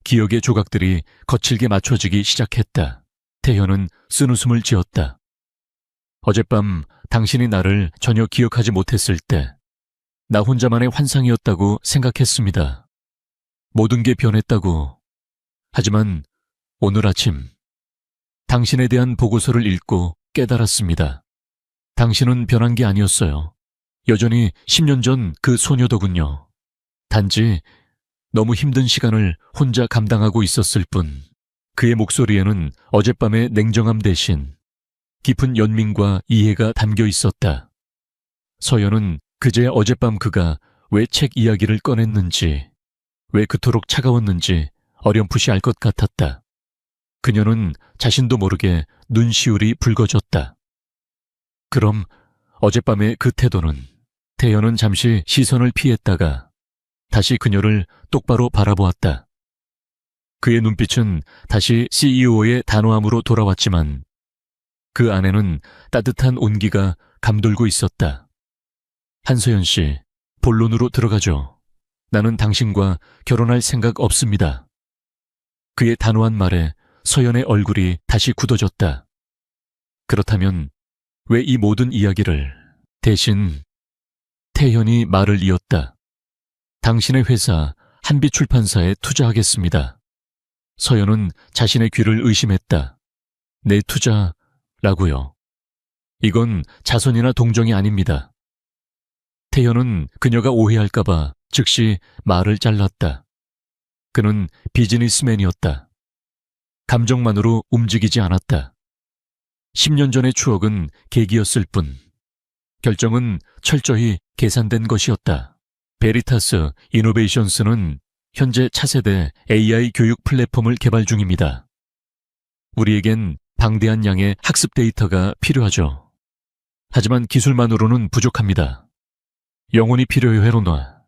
기억의 조각들이 거칠게 맞춰지기 시작했다. 태현은 쓴웃음을 지었다. 어젯밤 당신이 나를 전혀 기억하지 못했을 때 나 혼자만의 환상이었다고 생각했습니다. 모든 게 변했다고. 하지만 오늘 아침 당신에 대한 보고서를 읽고 깨달았습니다. 당신은 변한 게 아니었어요. 여전히 10년 전 그 소녀더군요. 단지 너무 힘든 시간을 혼자 감당하고 있었을 뿐. 그의 목소리에는 어젯밤의 냉정함 대신 깊은 연민과 이해가 담겨 있었다. 서연은 그제야 어젯밤 그가 왜 책 이야기를 꺼냈는지, 왜 그토록 차가웠는지 어렴풋이 알 것 같았다. 그녀는 자신도 모르게 눈시울이 붉어졌다. 그럼 어젯밤의 그 태도는? 태연은 잠시 시선을 피했다가 다시 그녀를 똑바로 바라보았다. 그의 눈빛은 다시 CEO의 단호함으로 돌아왔지만 그 안에는 따뜻한 온기가 감돌고 있었다. 한서연 씨, 본론으로 들어가죠. 나는 당신과 결혼할 생각 없습니다. 그의 단호한 말에 서연의 얼굴이 다시 굳어졌다. 그렇다면 왜 이 모든 이야기를 대신 태현이 말을 이었다. 당신의 회사 한빛출판사에 투자하겠습니다. 서연은 자신의 귀를 의심했다. 내 투자라고요. 이건 자선이나 동정이 아닙니다. 태현은 그녀가 오해할까봐 즉시 말을 잘랐다. 그는 비즈니스맨이었다. 감정만으로 움직이지 않았다. 10년 전의 추억은 계기였을 뿐, 결정은 철저히 계산된 것이었다. 베리타스 이노베이션스는 현재 차세대 AI 교육 플랫폼을 개발 중입니다. 우리에겐 방대한 양의 학습 데이터가 필요하죠. 하지만 기술만으로는 부족합니다. 영혼이 필요해요, 헤로나.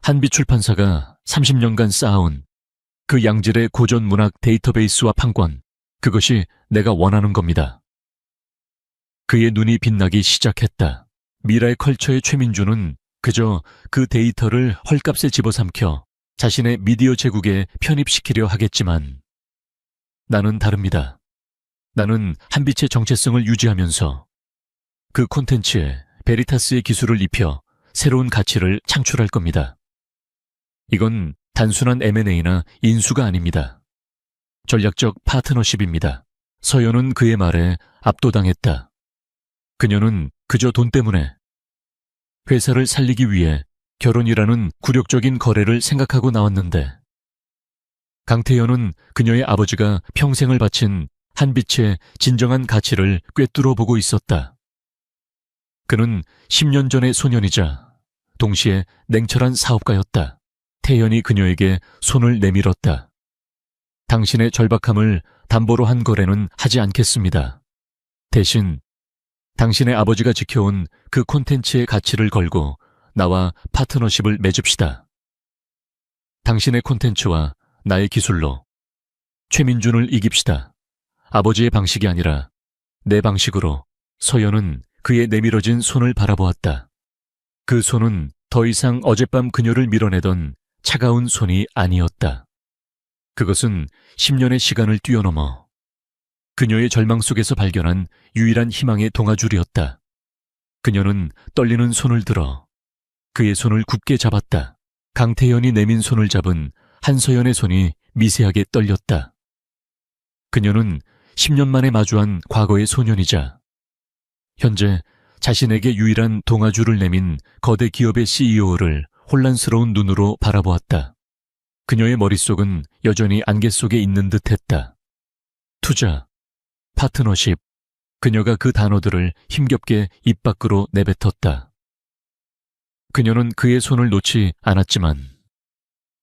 한빛출판사가 30년간 쌓아온 그 양질의 고전 문학 데이터베이스와 판권, 그것이 내가 원하는 겁니다. 그의 눈이 빛나기 시작했다. 미라의 컬처의 최민주는 그저 그 데이터를 헐값에 집어삼켜 자신의 미디어 제국에 편입시키려 하겠지만 나는 다릅니다. 나는 한빛의 정체성을 유지하면서 그 콘텐츠에 베리타스의 기술을 입혀 새로운 가치를 창출할 겁니다. 이건 단순한 M&A나 인수가 아닙니다. 전략적 파트너십입니다. 서연은 그의 말에 압도당했다. 그녀는 그저 돈 때문에 회사를 살리기 위해 결혼이라는 굴욕적인 거래를 생각하고 나왔는데 강태현은 그녀의 아버지가 평생을 바친 한빛의 진정한 가치를 꿰뚫어 보고 있었다. 그는 10년 전의 소년이자 동시에 냉철한 사업가였다. 태현이 그녀에게 손을 내밀었다. 당신의 절박함을 담보로 한 거래는 하지 않겠습니다. 대신 당신의 아버지가 지켜온 그 콘텐츠의 가치를 걸고 나와 파트너십을 맺읍시다. 당신의 콘텐츠와 나의 기술로 최민준을 이깁시다. 아버지의 방식이 아니라 내 방식으로. 서연은 그의 내밀어진 손을 바라보았다. 그 손은 더 이상 어젯밤 그녀를 밀어내던 차가운 손이 아니었다. 그것은 10년의 시간을 뛰어넘어 그녀의 절망 속에서 발견한 유일한 희망의 동아줄이었다. 그녀는 떨리는 손을 들어 그의 손을 굳게 잡았다. 강태현이 내민 손을 잡은 한서연의 손이 미세하게 떨렸다. 그녀는 10년 만에 마주한 과거의 소년이자 현재 자신에게 유일한 동아줄을 내민 거대 기업의 CEO를 혼란스러운 눈으로 바라보았다. 그녀의 머릿속은 여전히 안개 속에 있는 듯했다. 투자, 파트너십, 그녀가 그 단어들을 힘겹게 입 밖으로 내뱉었다. 그녀는 그의 손을 놓지 않았지만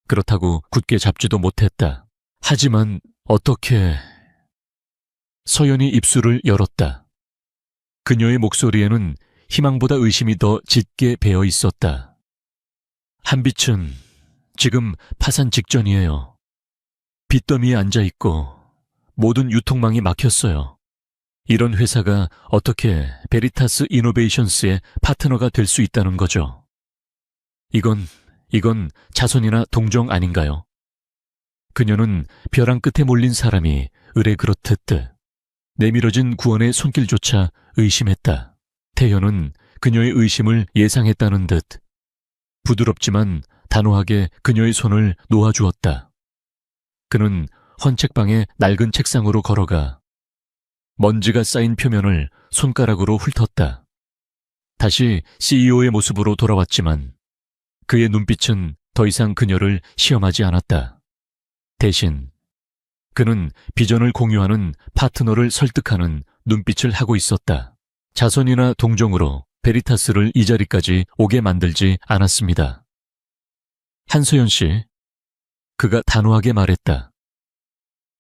그렇다고 굳게 잡지도 못했다. 하지만 어떻게... 서연이 입술을 열었다. 그녀의 목소리에는 희망보다 의심이 더 짙게 배어 있었다. 한빛은 지금 파산 직전이에요. 빚더미에 앉아있고 모든 유통망이 막혔어요. 이런 회사가 어떻게 베리타스 이노베이션스의 파트너가 될 수 있다는 거죠. 이건 자선이나 동정 아닌가요? 그녀는 벼랑 끝에 몰린 사람이 을에 그렇듯 내밀어진 구원의 손길조차 의심했다. 태현은 그녀의 의심을 예상했다는 듯 부드럽지만 단호하게 그녀의 손을 놓아주었다. 그는 헌책방의 낡은 책상으로 걸어가 먼지가 쌓인 표면을 손가락으로 훑었다. 다시 CEO의 모습으로 돌아왔지만 그의 눈빛은 더 이상 그녀를 시험하지 않았다. 대신 그는 비전을 공유하는 파트너를 설득하는 눈빛을 하고 있었다. 자선이나 동정으로 베리타스를 이 자리까지 오게 만들지 않았습니다. 한소연 씨, 그가 단호하게 말했다.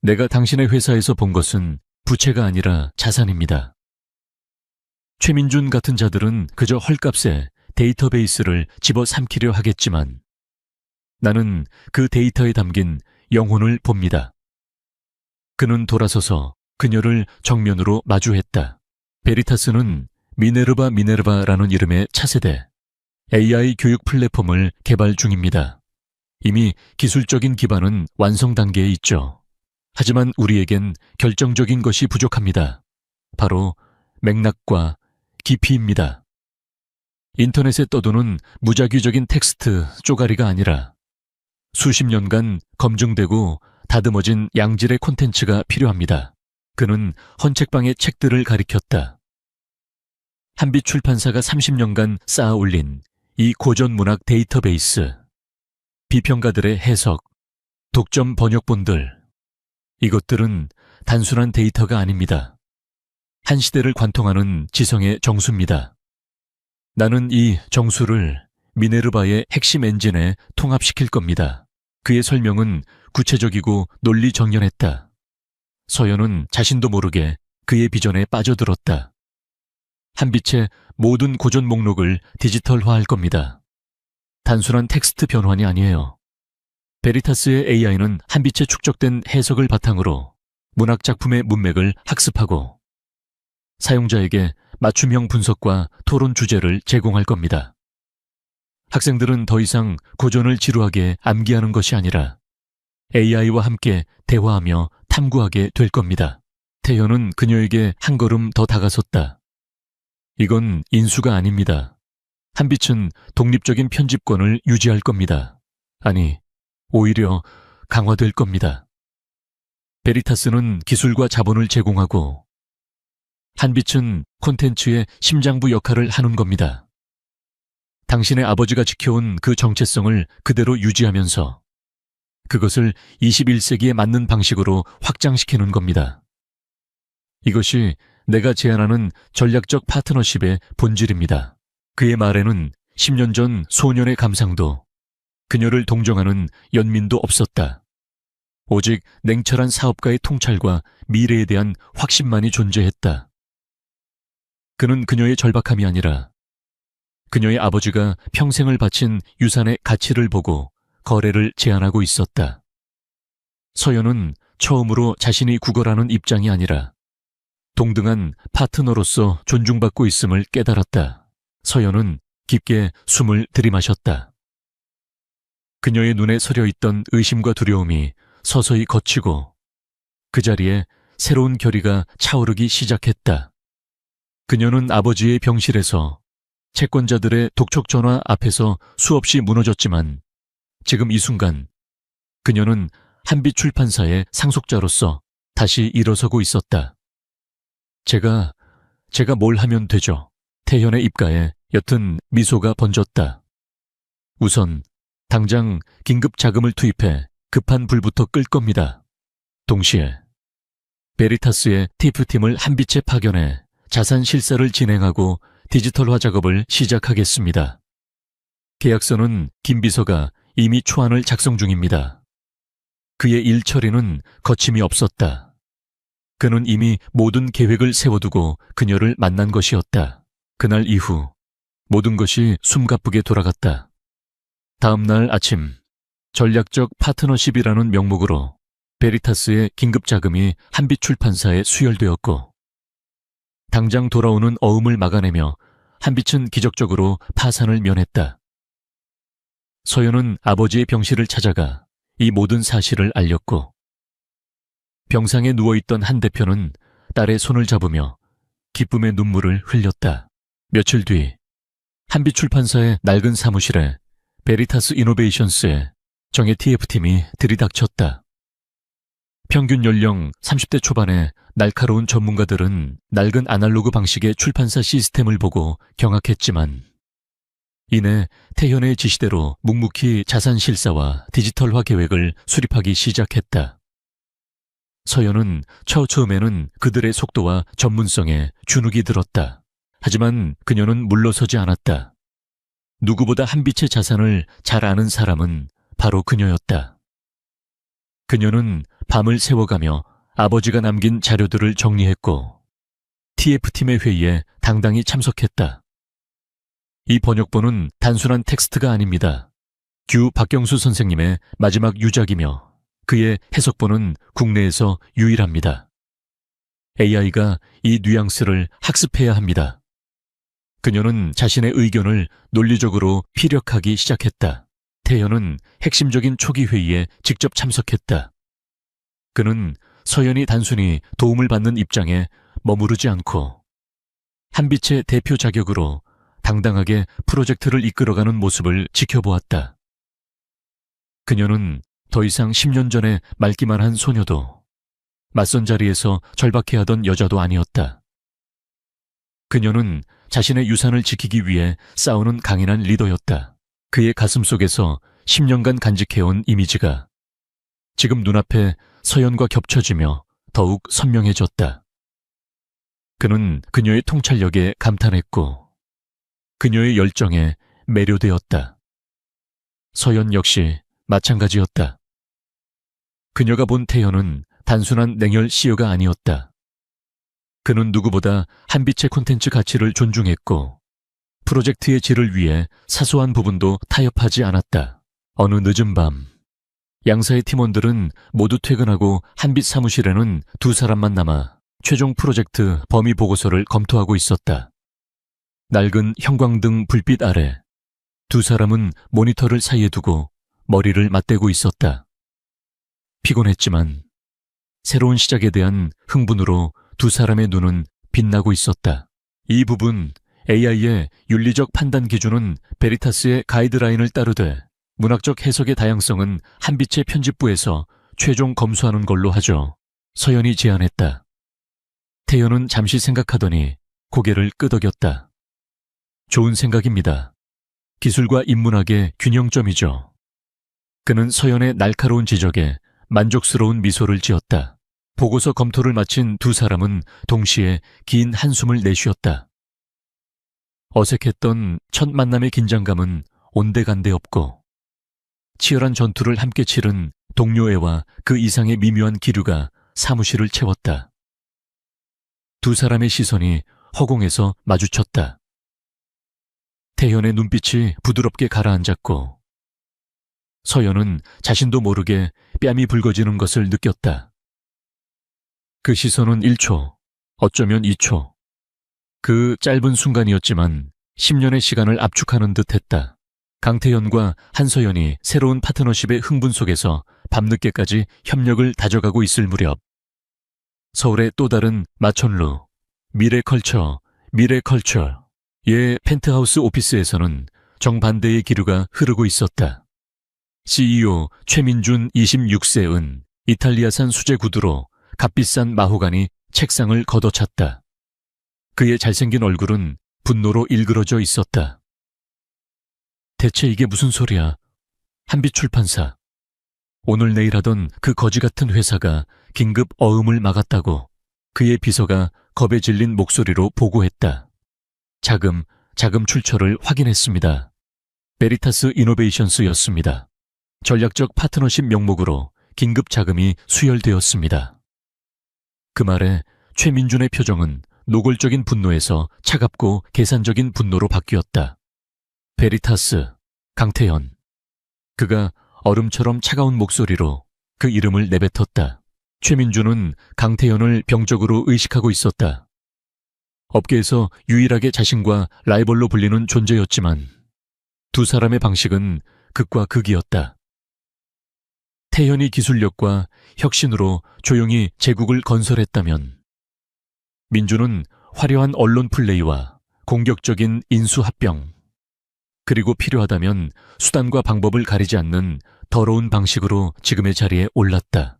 내가 당신의 회사에서 본 것은 부채가 아니라 자산입니다. 최민준 같은 자들은 그저 헐값에 데이터베이스를 집어삼키려 하겠지만 나는 그 데이터에 담긴 영혼을 봅니다. 그는 돌아서서 그녀를 정면으로 마주했다. 베리타스는 미네르바라는 이름의 차세대 AI 교육 플랫폼을 개발 중입니다. 이미 기술적인 기반은 완성 단계에 있죠. 하지만 우리에겐 결정적인 것이 부족합니다. 바로 맥락과 깊이입니다. 인터넷에 떠도는 무작위적인 텍스트 쪼가리가 아니라 수십 년간 검증되고 다듬어진 양질의 콘텐츠가 필요합니다. 그는 헌책방의 책들을 가리켰다. 한빛 출판사가 30년간 쌓아 올린 이 고전문학 데이터베이스, 비평가들의 해석, 독점 번역본들, 이것들은 단순한 데이터가 아닙니다. 한 시대를 관통하는 지성의 정수입니다. 나는 이 정수를 미네르바의 핵심 엔진에 통합시킬 겁니다. 그의 설명은 구체적이고 논리정연했다. 서연은 자신도 모르게 그의 비전에 빠져들었다. 한빛의 모든 고전 목록을 디지털화할 겁니다. 단순한 텍스트 변환이 아니에요. 베리타스의 AI는 한빛에 축적된 해석을 바탕으로 문학작품의 문맥을 학습하고 사용자에게 맞춤형 분석과 토론 주제를 제공할 겁니다. 학생들은 더 이상 고전을 지루하게 암기하는 것이 아니라 AI와 함께 대화하며 탐구하게 될 겁니다. 태현은 그녀에게 한 걸음 더 다가섰다. 이건 인수가 아닙니다. 한빛은 독립적인 편집권을 유지할 겁니다. 아니, 오히려 강화될 겁니다. 베리타스는 기술과 자본을 제공하고 한빛은 콘텐츠의 심장부 역할을 하는 겁니다. 당신의 아버지가 지켜온 그 정체성을 그대로 유지하면서 그것을 21세기에 맞는 방식으로 확장시키는 겁니다. 이것이 내가 제안하는 전략적 파트너십의 본질입니다. 그의 말에는 10년 전 소년의 감상도, 그녀를 동정하는 연민도 없었다. 오직 냉철한 사업가의 통찰과 미래에 대한 확신만이 존재했다. 그는 그녀의 절박함이 아니라 그녀의 아버지가 평생을 바친 유산의 가치를 보고 거래를 제안하고 있었다. 서연은 처음으로 자신이 구걸하는 입장이 아니라 동등한 파트너로서 존중받고 있음을 깨달았다. 서연은 깊게 숨을 들이마셨다. 그녀의 눈에 서려 있던 의심과 두려움이 서서히 걷히고 그 자리에 새로운 결의가 차오르기 시작했다. 그녀는 아버지의 병실에서 채권자들의 독촉 전화 앞에서 수없이 무너졌지만 지금 이 순간 그녀는 한빛 출판사의 상속자로서 다시 일어서고 있었다. 제가 뭘 하면 되죠? 태현의 입가에 옅은 미소가 번졌다. 우선 당장 긴급 자금을 투입해 급한 불부터 끌 겁니다. 동시에 베리타스의 TF팀을 한빛에 파견해 자산 실사를 진행하고 디지털화 작업을 시작하겠습니다. 계약서는 김 비서가 이미 초안을 작성 중입니다. 그의 일 처리는 거침이 없었다. 그는 이미 모든 계획을 세워두고 그녀를 만난 것이었다. 그날 이후 모든 것이 숨가쁘게 돌아갔다. 다음 날 아침, 전략적 파트너십이라는 명목으로 베리타스의 긴급 자금이 한빛 출판사에 수혈되었고 당장 돌아오는 어음을 막아내며 한빛은 기적적으로 파산을 면했다. 서연은 아버지의 병실을 찾아가 이 모든 사실을 알렸고 병상에 누워있던 한 대표는 딸의 손을 잡으며 기쁨의 눈물을 흘렸다. 며칠 뒤 한빛 출판사의 낡은 사무실에 베리타스 이노베이션스의 정예 TF팀이 들이닥쳤다. 평균 연령 30대 초반의 날카로운 전문가들은 낡은 아날로그 방식의 출판사 시스템을 보고 경악했지만 이내 태현의 지시대로 묵묵히 자산 실사와 디지털화 계획을 수립하기 시작했다. 서연은 처음에는 그들의 속도와 전문성에 주눅이 들었다. 하지만 그녀는 물러서지 않았다. 누구보다 한빛의 자산을 잘 아는 사람은 바로 그녀였다. 그녀는 밤을 새워가며 아버지가 남긴 자료들을 정리했고 TF팀의 회의에 당당히 참석했다. 이 번역본은 단순한 텍스트가 아닙니다. 규 박경수 선생님의 마지막 유작이며 그의 해석본은 국내에서 유일합니다. AI가 이 뉘앙스를 학습해야 합니다. 그녀는 자신의 의견을 논리적으로 피력하기 시작했다. 태현은 핵심적인 초기 회의에 직접 참석했다. 그는 서연이 단순히 도움을 받는 입장에 머무르지 않고 한빛의 대표 자격으로 당당하게 프로젝트를 이끌어가는 모습을 지켜보았다. 그녀는 더 이상 10년 전에 맑기만 한 소녀도 맞선 자리에서 절박해하던 여자도 아니었다. 그녀는 자신의 유산을 지키기 위해 싸우는 강인한 리더였다. 그의 가슴 속에서 10년간 간직해온 이미지가 지금 눈앞에 서연과 겹쳐지며 더욱 선명해졌다. 그는 그녀의 통찰력에 감탄했고 그녀의 열정에 매료되었다. 서연 역시 마찬가지였다. 그녀가 본 태연은 단순한 냉혈 CEO가 아니었다. 그는 누구보다 한빛의 콘텐츠 가치를 존중했고 프로젝트의 질을 위해 사소한 부분도 타협하지 않았다. 어느 늦은 밤, 양사의 팀원들은 모두 퇴근하고 한빛 사무실에는 두 사람만 남아 최종 프로젝트 범위 보고서를 검토하고 있었다. 낡은 형광등 불빛 아래 두 사람은 모니터를 사이에 두고 머리를 맞대고 있었다. 피곤했지만 새로운 시작에 대한 흥분으로 두 사람의 눈은 빛나고 있었다. 이 부분 AI의 윤리적 판단 기준은 베리타스의 가이드라인을 따르되 문학적 해석의 다양성은 한빛의 편집부에서 최종 검수하는 걸로 하죠. 서연이 제안했다. 태연은 잠시 생각하더니 고개를 끄덕였다. 좋은 생각입니다. 기술과 인문학의 균형점이죠. 그는 서연의 날카로운 지적에 만족스러운 미소를 지었다. 보고서 검토를 마친 두 사람은 동시에 긴 한숨을 내쉬었다. 어색했던 첫 만남의 긴장감은 온데간데 없고 치열한 전투를 함께 치른 동료애와 그 이상의 미묘한 기류가 사무실을 채웠다. 두 사람의 시선이 허공에서 마주쳤다. 태현의 눈빛이 부드럽게 가라앉았고 서연은 자신도 모르게 뺨이 붉어지는 것을 느꼈다. 그 시선은 1초, 어쩌면 2초. 그 짧은 순간이었지만 10년의 시간을 압축하는 듯 했다. 강태현과 한서연이 새로운 파트너십의 흥분 속에서 밤늦게까지 협력을 다져가고 있을 무렵 서울의 또 다른 마천루 미래컬처의 펜트하우스 오피스에서는 정반대의 기류가 흐르고 있었다. CEO 최민준 26세은 이탈리아산 수제 구두로 값비싼 마호가니 책상을 걷어찼다. 그의 잘생긴 얼굴은 분노로 일그러져 있었다. 대체 이게 무슨 소리야? 한빛 출판사. 오늘 내일 하던 그 거지 같은 회사가 긴급 어음을 막았다고 그의 비서가 겁에 질린 목소리로 보고했다. 자금 출처를 확인했습니다. 베리타스 이노베이션스였습니다. 전략적 파트너십 명목으로 긴급 자금이 수혈되었습니다. 그 말에 최민준의 표정은 노골적인 분노에서 차갑고 계산적인 분노로 바뀌었다. 베리타스, 강태현. 그가 얼음처럼 차가운 목소리로 그 이름을 내뱉었다. 최민준은 강태현을 병적으로 의식하고 있었다. 업계에서 유일하게 자신과 라이벌로 불리는 존재였지만 두 사람의 방식은 극과 극이었다. 태현이 기술력과 혁신으로 조용히 제국을 건설했다면 민주는 화려한 언론 플레이와 공격적인 인수합병 그리고 필요하다면 수단과 방법을 가리지 않는 더러운 방식으로 지금의 자리에 올랐다.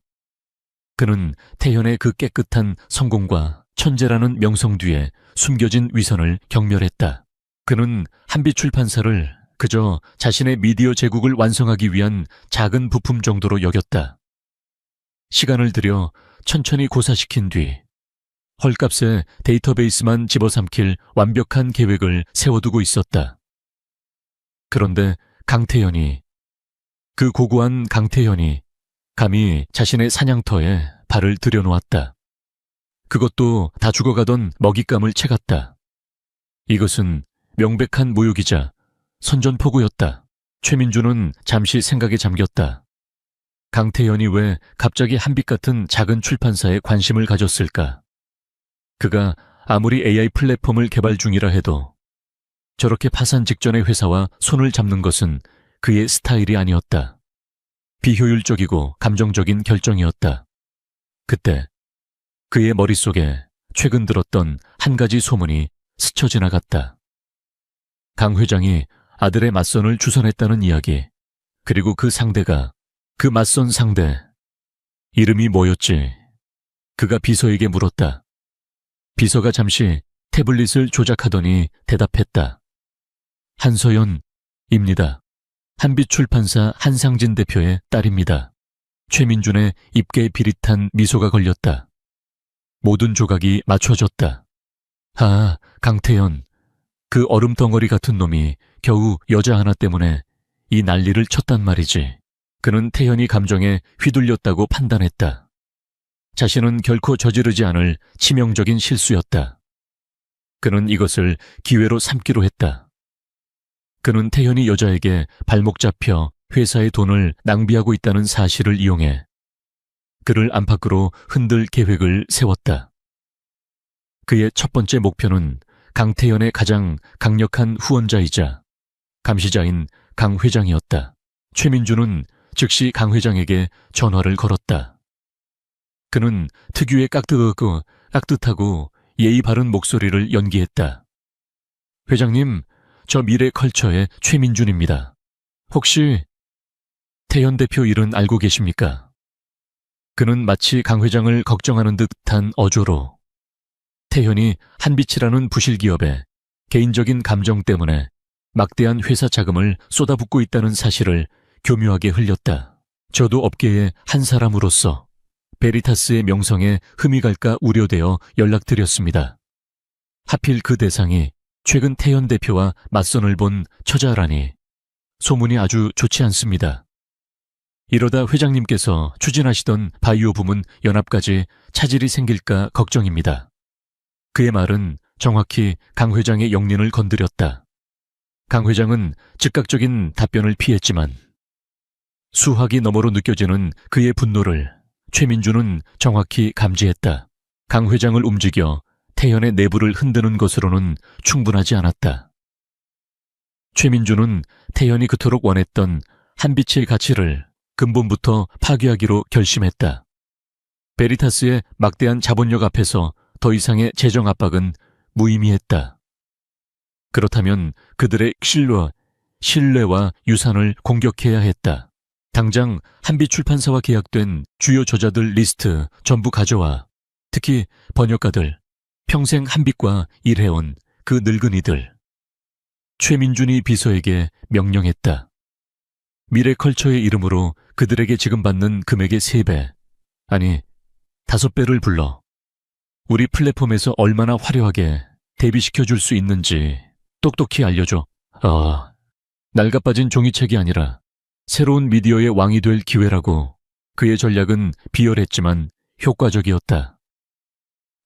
그는 태현의 그 깨끗한 성공과 천재라는 명성 뒤에 숨겨진 위선을 경멸했다. 그는 한빛 출판사를 그저 자신의 미디어 제국을 완성하기 위한 작은 부품 정도로 여겼다. 시간을 들여 천천히 고사시킨 뒤 헐값에 데이터베이스만 집어삼킬 완벽한 계획을 세워두고 있었다. 그런데 그 고고한 강태현이 감히 자신의 사냥터에 발을 들여놓았다. 그것도 다 죽어가던 먹잇감을 채갔다. 이것은 명백한 모욕이자 선전포고였다. 최민주는 잠시 생각에 잠겼다. 강태현이 왜 갑자기 한빛 같은 작은 출판사에 관심을 가졌을까? 그가 아무리 AI 플랫폼을 개발 중이라 해도 저렇게 파산 직전의 회사와 손을 잡는 것은 그의 스타일이 아니었다. 비효율적이고 감정적인 결정이었다. 그때 그의 머릿속에 최근 들었던 한 가지 소문이 스쳐 지나갔다. 강 회장이 아들의 맞선을 주선했다는 이야기, 그리고 그 상대가 그 맞선 상대, 이름이 뭐였지? 그가 비서에게 물었다. 비서가 잠시 태블릿을 조작하더니 대답했다. 한서연입니다. 한빛출판사 한상진 대표의 딸입니다. 최민준의 입가에 비릿한 미소가 걸렸다. 모든 조각이 맞춰졌다. 아, 강태연. 그 얼음덩어리 같은 놈이 겨우 여자 하나 때문에 이 난리를 쳤단 말이지. 그는 태연이 감정에 휘둘렸다고 판단했다. 자신은 결코 저지르지 않을 치명적인 실수였다. 그는 이것을 기회로 삼기로 했다. 그는 태연이 여자에게 발목 잡혀 회사의 돈을 낭비하고 있다는 사실을 이용해 그를 안팎으로 흔들 계획을 세웠다. 그의 첫 번째 목표는 강태연의 가장 강력한 후원자이자 감시자인 강 회장이었다. 최민준은 즉시 강 회장에게 전화를 걸었다. 그는 특유의 깍듯하고 예의 바른 목소리를 연기했다. 회장님, 저 미래컬처의 최민준입니다. 혹시 태연 대표 일은 알고 계십니까? 그는 마치 강 회장을 걱정하는 듯한 어조로 태연이 한빛이라는 부실기업에 개인적인 감정 때문에 막대한 회사 자금을 쏟아붓고 있다는 사실을 교묘하게 흘렸다. 저도 업계의 한 사람으로서 베리타스의 명성에 흠이 갈까 우려되어 연락드렸습니다. 하필 그 대상이 최근 태연 대표와 맞선을 본 처자라니 소문이 아주 좋지 않습니다. 이러다 회장님께서 추진하시던 바이오 부문 연합까지 차질이 생길까 걱정입니다. 그의 말은 정확히 강 회장의 영린을 건드렸다. 강 회장은 즉각적인 답변을 피했지만 수화기 너머로 느껴지는 그의 분노를 최민준은 정확히 감지했다. 강 회장을 움직여 태연의 내부를 흔드는 것으로는 충분하지 않았다. 최민준은 태연이 그토록 원했던 한빛의 가치를 근본부터 파괴하기로 결심했다. 베리타스의 막대한 자본력 앞에서 더 이상의 재정 압박은 무의미했다. 그렇다면 그들의 신뢰와 유산을 공격해야 했다. 당장 한빛출판사와 계약된 주요 저자들 리스트 전부 가져와. 특히 번역가들, 평생 한빛과 일해온 그 늙은이들. 최민준이 비서에게 명령했다. 미래컬처의 이름으로 그들에게 지금 받는 금액의 3배, 아니 5배를 불러. 우리 플랫폼에서 얼마나 화려하게 데뷔시켜줄 수 있는지 똑똑히 알려줘. 낡아빠진 종이책이 아니라 새로운 미디어의 왕이 될 기회라고. 그의 전략은 비열했지만 효과적이었다.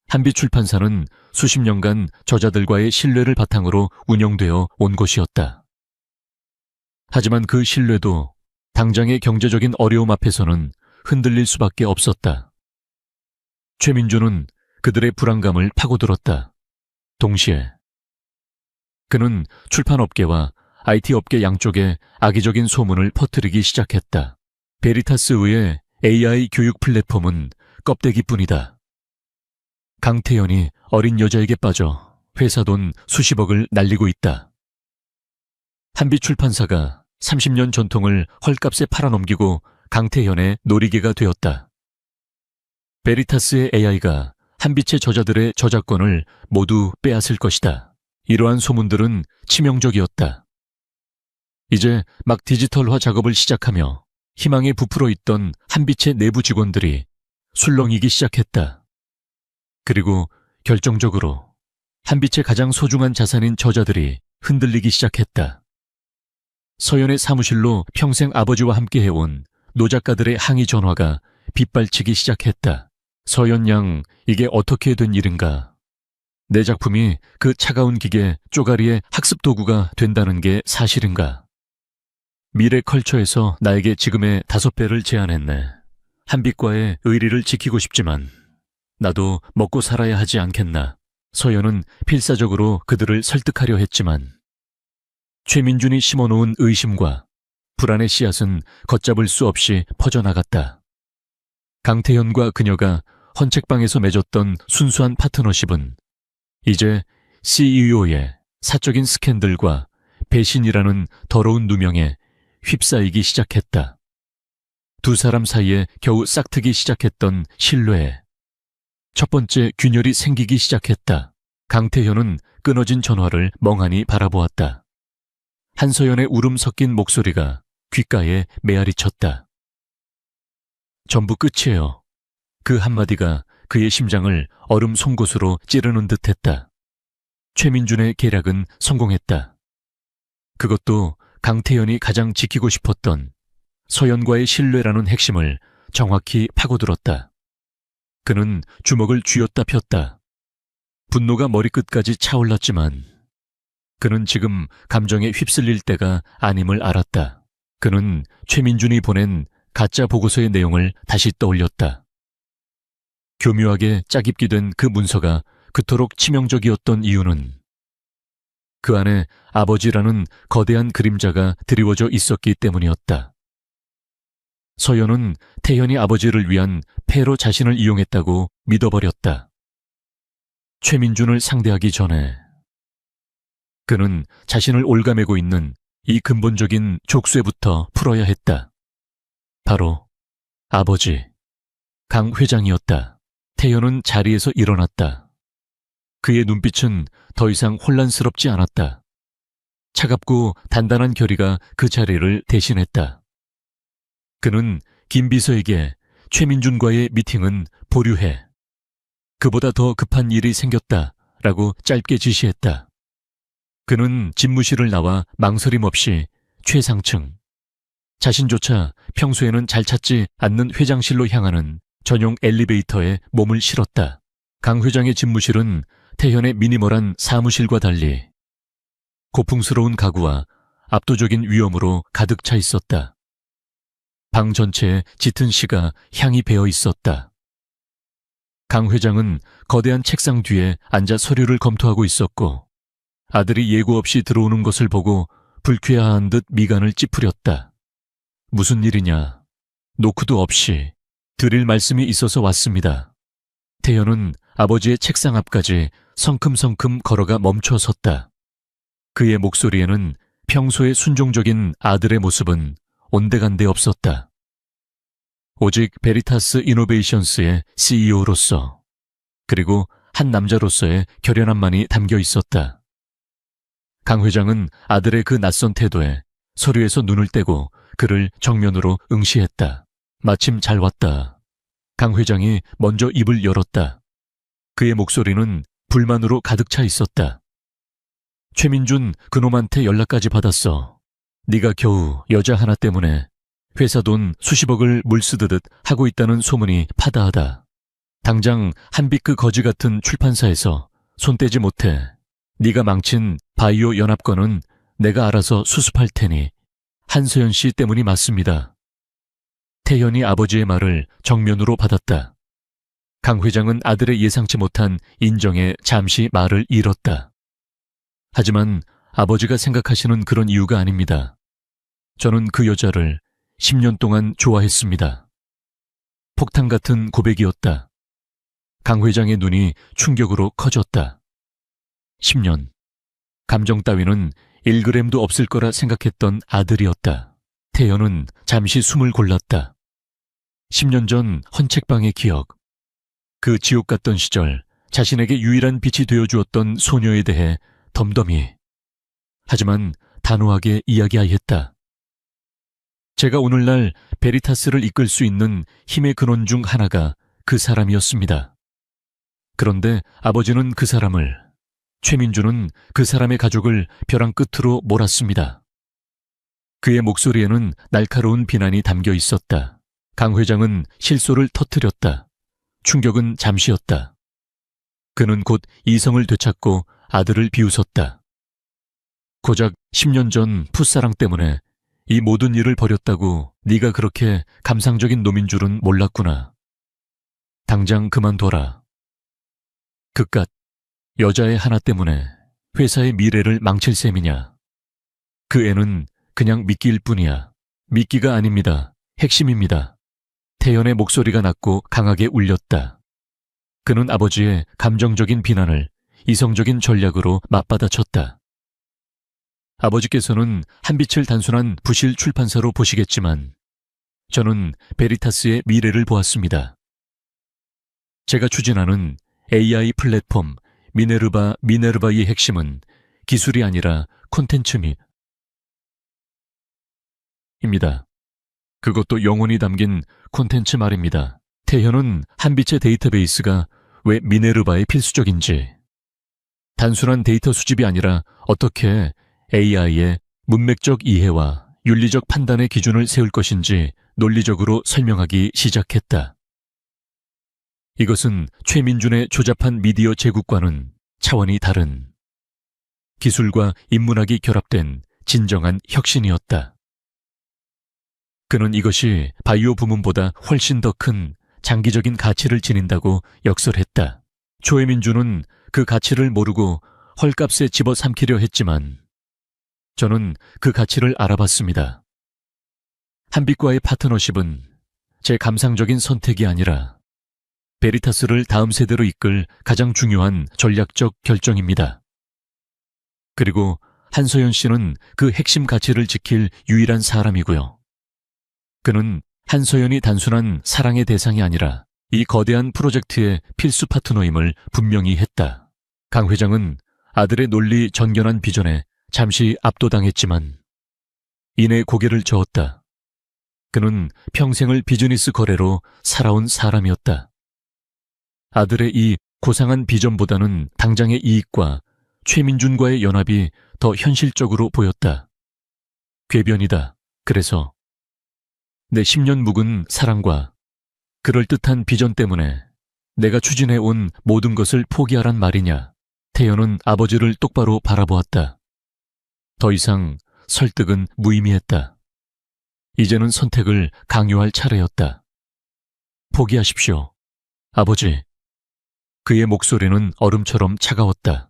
한빛출판사는 수십 년간 저자들과의 신뢰를 바탕으로 운영되어 온 것이었다. 하지만 그 신뢰도 당장의 경제적인 어려움 앞에서는 흔들릴 수밖에 없었다. 최민준은 그들의 불안감을 파고들었다. 동시에 그는 출판업계와 IT업계 양쪽에 악의적인 소문을 퍼뜨리기 시작했다. 베리타스의 AI 교육 플랫폼은 껍데기뿐이다. 강태연이 어린 여자에게 빠져 회사 돈 수십억을 날리고 있다. 한빛출판사가 30년 전통을 헐값에 팔아넘기고 강태현의 놀이개가 되었다. 베리타스의 AI가 한빛의 저자들의 저작권을 모두 빼앗을 것이다. 이러한 소문들은 치명적이었다. 이제 막 디지털화 작업을 시작하며 희망에 부풀어 있던 한빛의 내부 직원들이 술렁이기 시작했다. 그리고 결정적으로 한빛의 가장 소중한 자산인 저자들이 흔들리기 시작했다. 서연의 사무실로 평생 아버지와 함께 해온 노작가들의 항의 전화가 빗발치기 시작했다. 서연 양, 이게 어떻게 된 일인가? 내 작품이 그 차가운 기계 쪼가리의 학습 도구가 된다는 게 사실인가? 미래컬처에서 나에게 지금의 5배를 제안했네. 한빛과의 의리를 지키고 싶지만 나도 먹고 살아야 하지 않겠나. 서연은 필사적으로 그들을 설득하려 했지만 최민준이 심어놓은 의심과 불안의 씨앗은 걷잡을 수 없이 퍼져나갔다. 강태현과 그녀가 헌책방에서 맺었던 순수한 파트너십은 이제 CEO의 사적인 스캔들과 배신이라는 더러운 누명에 휩싸이기 시작했다. 두 사람 사이에 겨우 싹트기 시작했던 신뢰. 첫 번째 균열이 생기기 시작했다. 강태현은 끊어진 전화를 멍하니 바라보았다. 한서연의 울음 섞인 목소리가 귓가에 메아리 쳤다. 전부 끝이에요. 그 한마디가 그의 심장을 얼음 송곳으로 찌르는 듯했다. 최민준의 계략은 성공했다. 그것도 강태현이 가장 지키고 싶었던 서연과의 신뢰라는 핵심을 정확히 파고들었다. 그는 주먹을 쥐었다 폈다. 분노가 머리끝까지 차올랐지만 그는 지금 감정에 휩쓸릴 때가 아님을 알았다. 그는 최민준이 보낸 가짜 보고서의 내용을 다시 떠올렸다. 교묘하게 짜깁기 된 그 문서가 그토록 치명적이었던 이유는 그 안에 아버지라는 거대한 그림자가 드리워져 있었기 때문이었다. 서연은 태현이 아버지를 위한 패로 자신을 이용했다고 믿어버렸다. 최민준을 상대하기 전에 그는 자신을 옭아매고 있는 이 근본적인 족쇄부터 풀어야 했다. 바로 아버지, 강 회장이었다. 태현은 자리에서 일어났다. 그의 눈빛은 더 이상 혼란스럽지 않았다. 차갑고 단단한 결의가 그 자리를 대신했다. 그는 김 비서에게 최민준과의 미팅은 보류해. 그보다 더 급한 일이 생겼다라고 짧게 지시했다. 그는 집무실을 나와 망설임 없이 최상층, 자신조차 평소에는 잘 찾지 않는 회장실로 향하는 전용 엘리베이터에 몸을 실었다. 강 회장의 집무실은 태현의 미니멀한 사무실과 달리 고풍스러운 가구와 압도적인 위엄으로 가득 차 있었다. 방 전체에 짙은 시가 향이 배어 있었다. 강 회장은 거대한 책상 뒤에 앉아 서류를 검토하고 있었고 아들이 예고 없이 들어오는 것을 보고 불쾌한 듯 미간을 찌푸렸다. 무슨 일이냐? 노크도 없이 드릴 말씀이 있어서 왔습니다. 태현은 아버지의 책상 앞까지 성큼성큼 걸어가 멈춰 섰다. 그의 목소리에는 평소의 순종적인 아들의 모습은 온데간데 없었다. 오직 베리타스 이노베이션스의 CEO로서 그리고 한 남자로서의 결연함만이 담겨 있었다. 강 회장은 아들의 그 낯선 태도에 서류에서 눈을 떼고 그를 정면으로 응시했다. 마침 잘 왔다. 강 회장이 먼저 입을 열었다. 그의 목소리는 불만으로 가득 차 있었다. 최민준 그놈한테 연락까지 받았어. 네가 겨우 여자 하나 때문에 회사 돈 수십억을 물쓰듯 하고 있다는 소문이 파다하다. 당장 한빛 거지 같은 출판사에서 손 떼지 못해. 네가 망친 바이오 연합건은 내가 알아서 수습할 테니 한서연 씨 때문이 맞습니다. 태현이 아버지의 말을 정면으로 받았다. 강 회장은 아들의 예상치 못한 인정에 잠시 말을 잃었다. 하지만 아버지가 생각하시는 그런 이유가 아닙니다. 저는 그 여자를 10년 동안 좋아했습니다. 폭탄 같은 고백이었다. 강 회장의 눈이 충격으로 커졌다. 10년. 감정 따위는 1g도 없을 거라 생각했던 아들이었다. 태연은 잠시 숨을 골랐다. 10년 전 헌책방의 기억. 그 지옥 같던 시절 자신에게 유일한 빛이 되어주었던 소녀에 대해 덤덤히 하지만 단호하게 이야기하였다. 제가 오늘날 베리타스를 이끌 수 있는 힘의 근원 중 하나가 그 사람이었습니다. 그런데 아버지는 그 사람을, 최민준은 그 사람의 가족을 벼랑 끝으로 몰았습니다. 그의 목소리에는 날카로운 비난이 담겨 있었다. 강 회장은 실소를 터뜨렸다. 충격은 잠시였다. 그는 곧 이성을 되찾고 아들을 비웃었다. 고작 10년 전 풋사랑 때문에 이 모든 일을 벌였다고 네가 그렇게 감상적인 놈인 줄은 몰랐구나. 당장 그만둬라. 그깟 여자애 하나 때문에 회사의 미래를 망칠 셈이냐. 그 애는 그냥 미끼일 뿐이야. 미끼가 아닙니다. 핵심입니다. 태연의 목소리가 낮고 강하게 울렸다. 그는 아버지의 감정적인 비난을 이성적인 전략으로 맞받아쳤다. 아버지께서는 한빛을 단순한 부실 출판사로 보시겠지만 저는 베리타스의 미래를 보았습니다. 제가 추진하는 AI 플랫폼 미네르바의 핵심은 기술이 아니라 콘텐츠입니다. 그것도 영혼이 담긴 콘텐츠 말입니다. 태현은 한빛의 데이터베이스가 왜 미네르바에 필수적인지, 단순한 데이터 수집이 아니라 어떻게 AI의 문맥적 이해와 윤리적 판단의 기준을 세울 것인지 논리적으로 설명하기 시작했다. 이것은 최민준의 조잡한 미디어 제국과는 차원이 다른 기술과 인문학이 결합된 진정한 혁신이었다. 그는 이것이 바이오 부문보다 훨씬 더 큰 장기적인 가치를 지닌다고 역설했다. 최민준은 그 가치를 모르고 헐값에 집어삼키려 했지만 저는 그 가치를 알아봤습니다. 한빛과의 파트너십은 제 감상적인 선택이 아니라 베리타스를 다음 세대로 이끌 가장 중요한 전략적 결정입니다. 그리고 한서연 씨는 그 핵심 가치를 지킬 유일한 사람이고요. 그는 한서연이 단순한 사랑의 대상이 아니라 이 거대한 프로젝트의 필수 파트너임을 분명히 했다. 강 회장은 아들의 논리 전견한 비전에 잠시 압도당했지만 이내 고개를 저었다. 그는 평생을 비즈니스 거래로 살아온 사람이었다. 아들의 이 고상한 비전보다는 당장의 이익과 최민준과의 연합이 더 현실적으로 보였다. 궤변이다. 그래서 내 10년 묵은 사랑과 그럴듯한 비전 때문에 내가 추진해온 모든 것을 포기하란 말이냐. 태연은 아버지를 똑바로 바라보았다. 더 이상 설득은 무의미했다. 이제는 선택을 강요할 차례였다. 포기하십시오, 아버지. 그의 목소리는 얼음처럼 차가웠다.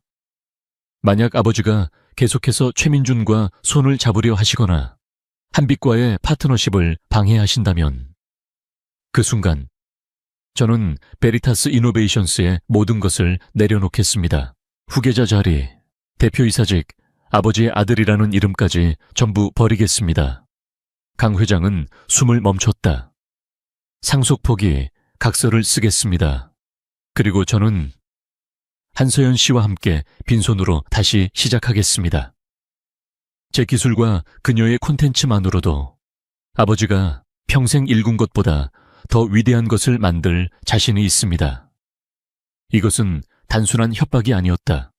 만약 아버지가 계속해서 최민준과 손을 잡으려 하시거나 한빛과의 파트너십을 방해하신다면 그 순간 저는 베리타스 이노베이션스의 모든 것을 내려놓겠습니다. 후계자 자리, 대표이사직, 아버지의 아들이라는 이름까지 전부 버리겠습니다. 강 회장은 숨을 멈췄다. 상속포기, 각서를 쓰겠습니다. 그리고 저는 한서연 씨와 함께 빈손으로 다시 시작하겠습니다. 제 기술과 그녀의 콘텐츠만으로도 아버지가 평생 일군 것보다 더 위대한 것을 만들 자신이 있습니다. 이것은 단순한 협박이 아니었다.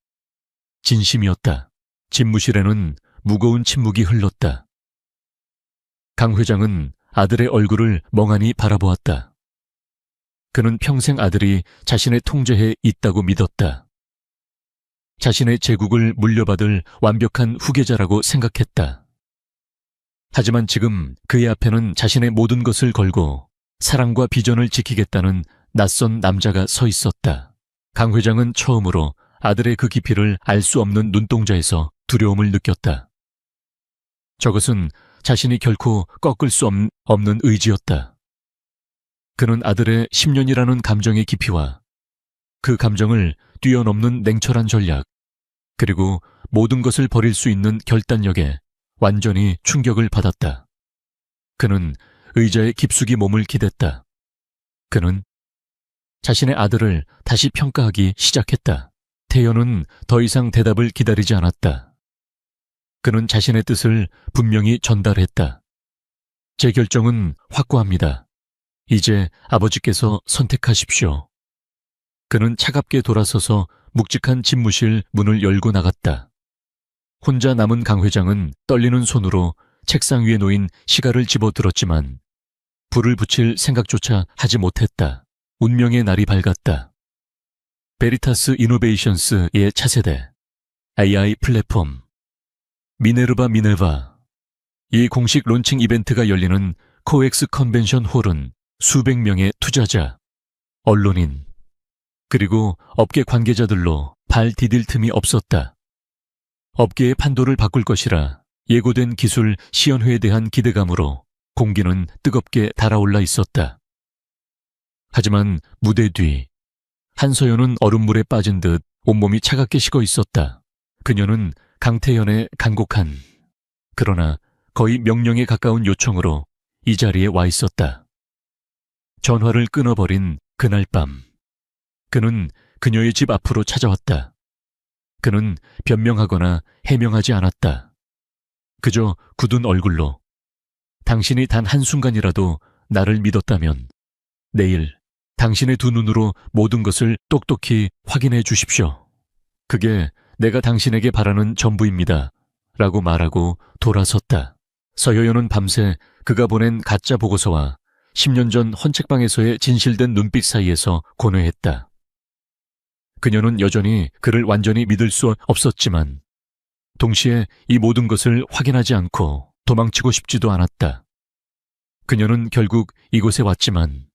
진심이었다. 집무실에는 무거운 침묵이 흘렀다. 강 회장은 아들의 얼굴을 멍하니 바라보았다. 그는 평생 아들이 자신의 통제에 있다고 믿었다. 자신의 제국을 물려받을 완벽한 후계자라고 생각했다. 하지만 지금 그의 앞에는 자신의 모든 것을 걸고 사랑과 비전을 지키겠다는 낯선 남자가 서 있었다. 강 회장은 처음으로 아들의 그 깊이를 알 수 없는 눈동자에서 두려움을 느꼈다. 저것은 자신이 결코 꺾을 수 없는 의지였다. 그는 아들의 10년이라는 감정의 깊이와 그 감정을 뛰어넘는 냉철한 전략, 그리고 모든 것을 버릴 수 있는 결단력에 완전히 충격을 받았다. 그는 의자에 깊숙이 몸을 기댔다. 그는 자신의 아들을 다시 평가하기 시작했다. 태연은 더 이상 대답을 기다리지 않았다. 그는 자신의 뜻을 분명히 전달했다. 제 결정은 확고합니다. 이제 아버지께서 선택하십시오. 그는 차갑게 돌아서서 묵직한 집무실 문을 열고 나갔다. 혼자 남은 강 회장은 떨리는 손으로 책상 위에 놓인 시가를 집어들었지만 불을 붙일 생각조차 하지 못했다. 운명의 날이 밝았다. 베리타스 이노베이션스의 차세대 AI 플랫폼 미네르바. 이 공식 론칭 이벤트가 열리는 코엑스 컨벤션 홀은 수백 명의 투자자, 언론인, 그리고 업계 관계자들로 발 디딜 틈이 없었다. 업계의 판도를 바꿀 것이라 예고된 기술 시연회에 대한 기대감으로 공기는 뜨겁게 달아올라 있었다. 하지만 무대 뒤 한서연은 얼음물에 빠진 듯 온몸이 차갑게 식어 있었다. 그녀는 강태현의 간곡한, 그러나 거의 명령에 가까운 요청으로 이 자리에 와 있었다. 전화를 끊어버린 그날 밤, 그는 그녀의 집 앞으로 찾아왔다. 그는 변명하거나 해명하지 않았다. 그저 굳은 얼굴로 당신이 단 한순간이라도 나를 믿었다면 내일 당신의 두 눈으로 모든 것을 똑똑히 확인해 주십시오. 그게 내가 당신에게 바라는 전부입니다. 라고 말하고 돌아섰다. 서효연은 밤새 그가 보낸 가짜 보고서와 10년 전 헌책방에서의 진실된 눈빛 사이에서 고뇌했다. 그녀는 여전히 그를 완전히 믿을 수 없었지만 동시에 이 모든 것을 확인하지 않고 도망치고 싶지도 않았다. 그녀는 결국 이곳에 왔지만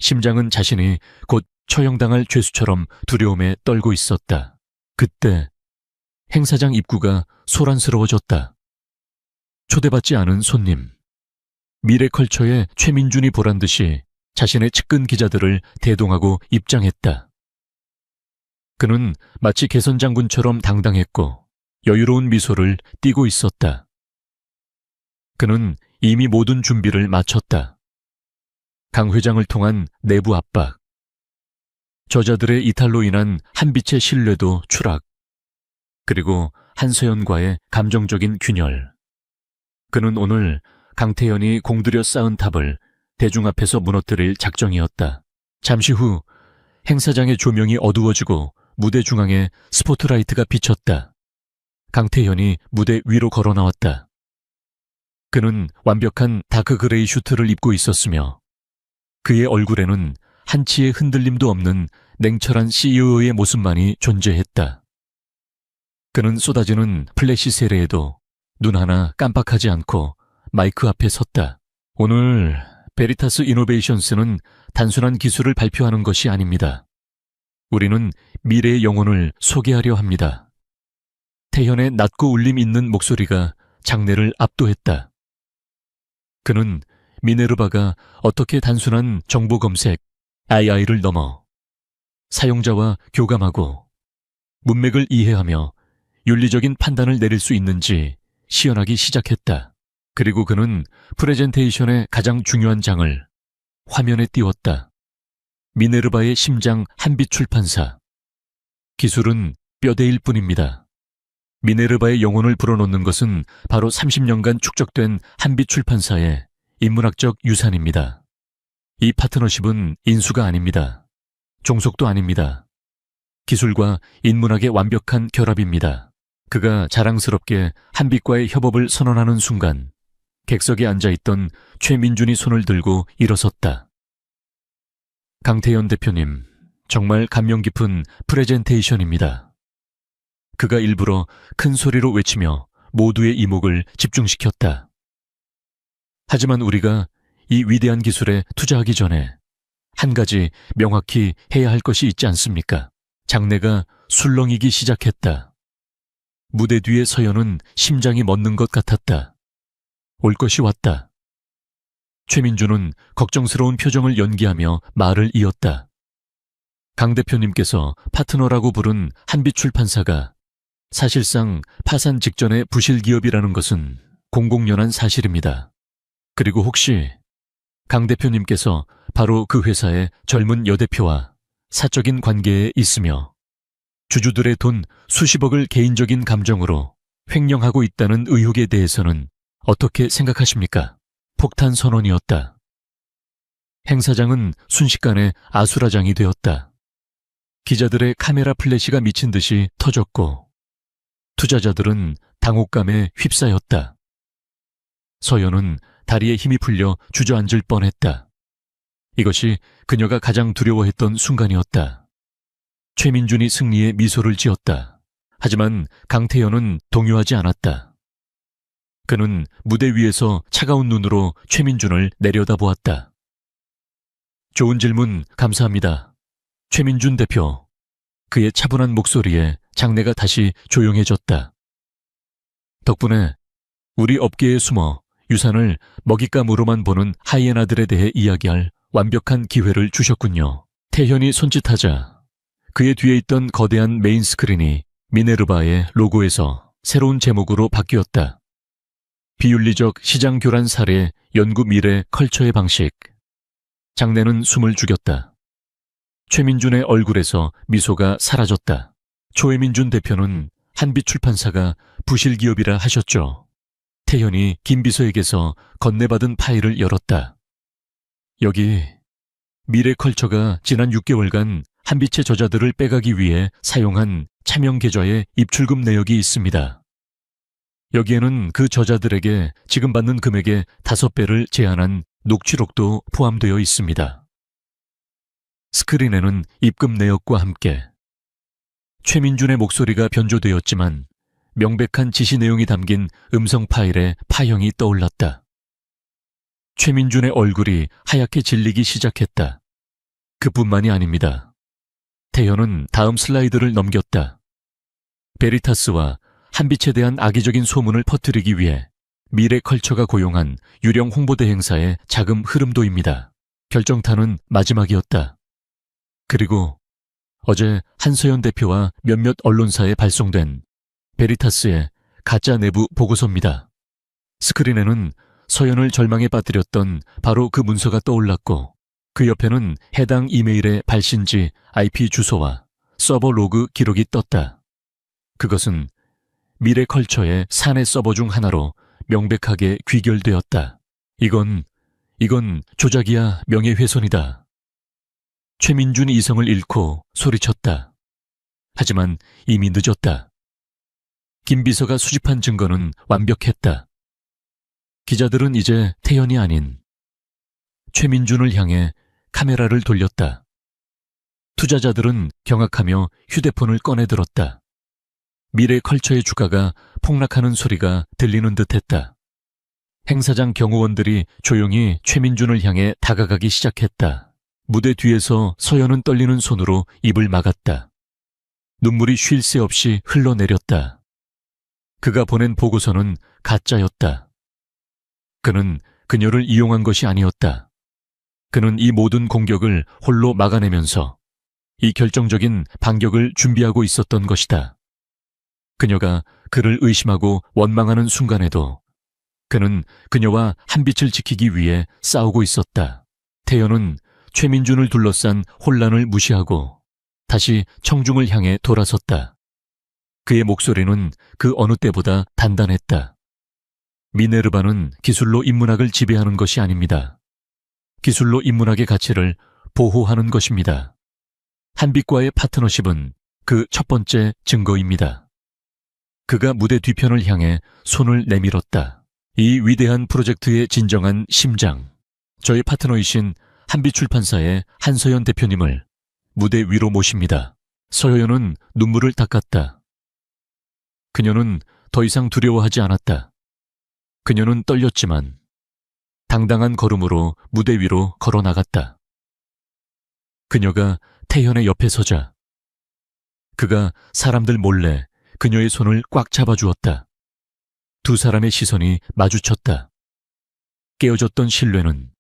심장은 자신이 곧 처형당할 죄수처럼 두려움에 떨고 있었다. 그때 행사장 입구가 소란스러워졌다. 초대받지 않은 손님. 미래컬처의 최민준이 보란 듯이 자신의 측근 기자들을 대동하고 입장했다. 그는 마치 개선 장군처럼 당당했고 여유로운 미소를 띠고 있었다. 그는 이미 모든 준비를 마쳤다. 강 회장을 통한 내부 압박, 저자들의 이탈로 인한 한빛의 신뢰도 추락, 그리고 한서연과의 감정적인 균열. 그는 오늘 강태현이 공들여 쌓은 탑을 대중 앞에서 무너뜨릴 작정이었다. 잠시 후 행사장의 조명이 어두워지고 무대 중앙에 스포트라이트가 비쳤다. 강태현이 무대 위로 걸어 나왔다. 그는 완벽한 다크 그레이 슈트를 입고 있었으며 그의 얼굴에는 한치의 흔들림도 없는 냉철한 CEO의 모습만이 존재했다. 그는 쏟아지는 플래시 세례에도 눈 하나 깜빡하지 않고 마이크 앞에 섰다. 오늘 베리타스 이노베이션스는 단순한 기술을 발표하는 것이 아닙니다. 우리는 미래의 영혼을 소개하려 합니다. 태현의 낮고 울림 있는 목소리가 장내를 압도했다. 그는 미네르바가 어떻게 단순한 정보 검색, AI를 넘어 사용자와 교감하고 문맥을 이해하며 윤리적인 판단을 내릴 수 있는지 시연하기 시작했다. 그리고 그는 프레젠테이션의 가장 중요한 장을 화면에 띄웠다. 미네르바의 심장 한빛 출판사. 기술은 뼈대일 뿐입니다. 미네르바의 영혼을 불어넣는 것은 바로 30년간 축적된 한빛 출판사의 인문학적 유산입니다. 이 파트너십은 인수가 아닙니다. 종속도 아닙니다. 기술과 인문학의 완벽한 결합입니다. 그가 자랑스럽게 한빛과의 협업을 선언하는 순간 객석에 앉아있던 최민준이 손을 들고 일어섰다. 강태현 대표님, 정말 감명 깊은 프레젠테이션입니다. 그가 일부러 큰 소리로 외치며 모두의 이목을 집중시켰다. 하지만 우리가 이 위대한 기술에 투자하기 전에 한 가지 명확히 해야 할 것이 있지 않습니까? 장내가 술렁이기 시작했다. 무대 뒤에 서연은 심장이 멎는 것 같았다. 올 것이 왔다. 최민준은 걱정스러운 표정을 연기하며 말을 이었다. 강 대표님께서 파트너라고 부른 한빛 출판사가 사실상 파산 직전의 부실 기업이라는 것은 공공연한 사실입니다. 그리고 혹시 강 대표님께서 바로 그 회사의 젊은 여대표와 사적인 관계에 있으며 주주들의 돈 수십억을 개인적인 감정으로 횡령하고 있다는 의혹에 대해서는 어떻게 생각하십니까? 폭탄 선언이었다. 행사장은 순식간에 아수라장이 되었다. 기자들의 카메라 플래시가 미친 듯이 터졌고 투자자들은 당혹감에 휩싸였다. 서연은 다리에 힘이 풀려 주저앉을 뻔했다. 이것이 그녀가 가장 두려워했던 순간이었다. 최민준이 승리에 미소를 지었다. 하지만 강태현은 동요하지 않았다. 그는 무대 위에서 차가운 눈으로 최민준을 내려다보았다. 좋은 질문 감사합니다. 최민준 대표. 그의 차분한 목소리에 장내가 다시 조용해졌다. 덕분에 우리 업계에 숨어 유산을 먹잇감으로만 보는 하이에나들에 대해 이야기할 완벽한 기회를 주셨군요. 태현이 손짓하자 그의 뒤에 있던 거대한 메인 스크린이 미네르바의 로고에서 새로운 제목으로 바뀌었다. 비윤리적 시장 교란 사례 연구 미래 컬처의 방식. 장내는 숨을 죽였다. 최민준의 얼굴에서 미소가 사라졌다. 조혜민준 대표는 한빛출판사가 부실기업이라 하셨죠. 태현이 김 비서에게서 건네받은 파일을 열었다. 여기 미래컬처가 지난 6개월간 한빛의 저자들을 빼가기 위해 사용한 차명 계좌의 입출금 내역이 있습니다. 여기에는 그 저자들에게 지금 받는 금액의 5배를 제한한 녹취록도 포함되어 있습니다. 스크린에는 입금 내역과 함께 최민준의 목소리가 변조되었지만 명백한 지시 내용이 담긴 음성 파일에 파형이 떠올랐다. 최민준의 얼굴이 하얗게 질리기 시작했다. 그뿐만이 아닙니다. 태현은 다음 슬라이드를 넘겼다. 베리타스와 한빛에 대한 악의적인 소문을 퍼뜨리기 위해 미래컬처가 고용한 유령 홍보대 행사의 자금 흐름도입니다. 결정타는 마지막이었다. 그리고 어제 한서연 대표와 몇몇 언론사에 발송된 베리타스의 가짜 내부 보고서입니다. 스크린에는 서연을 절망에 빠뜨렸던 바로 그 문서가 떠올랐고 그 옆에는 해당 이메일의 발신지 IP 주소와 서버 로그 기록이 떴다. 그것은 미래컬처의 사내 서버 중 하나로 명백하게 귀결되었다. 이건 조작이야, 명예훼손이다. 최민준이 이성을 잃고 소리쳤다. 하지만 이미 늦었다. 김 비서가 수집한 증거는 완벽했다. 기자들은 이제 태연이 아닌 최민준을 향해 카메라를 돌렸다. 투자자들은 경악하며 휴대폰을 꺼내들었다. 미래컬처의 주가가 폭락하는 소리가 들리는 듯했다. 행사장 경호원들이 조용히 최민준을 향해 다가가기 시작했다. 무대 뒤에서 서연은 떨리는 손으로 입을 막았다. 눈물이 쉴 새 없이 흘러내렸다. 그가 보낸 보고서는 가짜였다. 그는 그녀를 이용한 것이 아니었다. 그는 이 모든 공격을 홀로 막아내면서 이 결정적인 반격을 준비하고 있었던 것이다. 그녀가 그를 의심하고 원망하는 순간에도 그는 그녀와 한빛을 지키기 위해 싸우고 있었다. 태연은 최민준을 둘러싼 혼란을 무시하고 다시 청중을 향해 돌아섰다. 그의 목소리는 그 어느 때보다 단단했다. 미네르바는 기술로 인문학을 지배하는 것이 아닙니다. 기술로 인문학의 가치를 보호하는 것입니다. 한빛과의 파트너십은 그 첫 번째 증거입니다. 그가 무대 뒤편을 향해 손을 내밀었다. 이 위대한 프로젝트의 진정한 심장, 저희 파트너이신 한빛출판사의 한서연 대표님을 무대 위로 모십니다. 서연은 눈물을 닦았다. 그녀는 더 이상 두려워하지 않았다. 그녀는 떨렸지만 당당한 걸음으로 무대 위로 걸어 나갔다. 그녀가 태현의 옆에 서자 그가 사람들 몰래 그녀의 손을 꽉 잡아주었다. 두 사람의 시선이 마주쳤다. 깨어졌던 신뢰는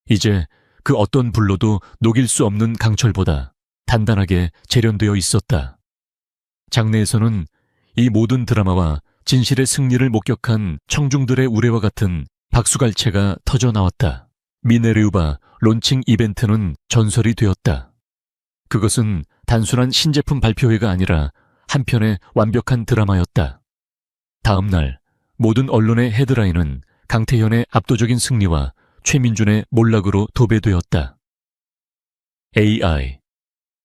이제 그 어떤 불로도 녹일 수 없는 강철보다 단단하게 재련되어 있었다. 장내에서는 이 모든 드라마와 진실의 승리를 목격한 청중들의 우레와 같은 박수갈채가 터져나왔다. 미네르바 론칭 이벤트는 전설이 되었다. 그것은 단순한 신제품 발표회가 아니라 한편의 완벽한 드라마였다. 다음 날 모든 언론의 헤드라인은 강태현의 압도적인 승리와 최민준의 몰락으로 도배되었다. AI,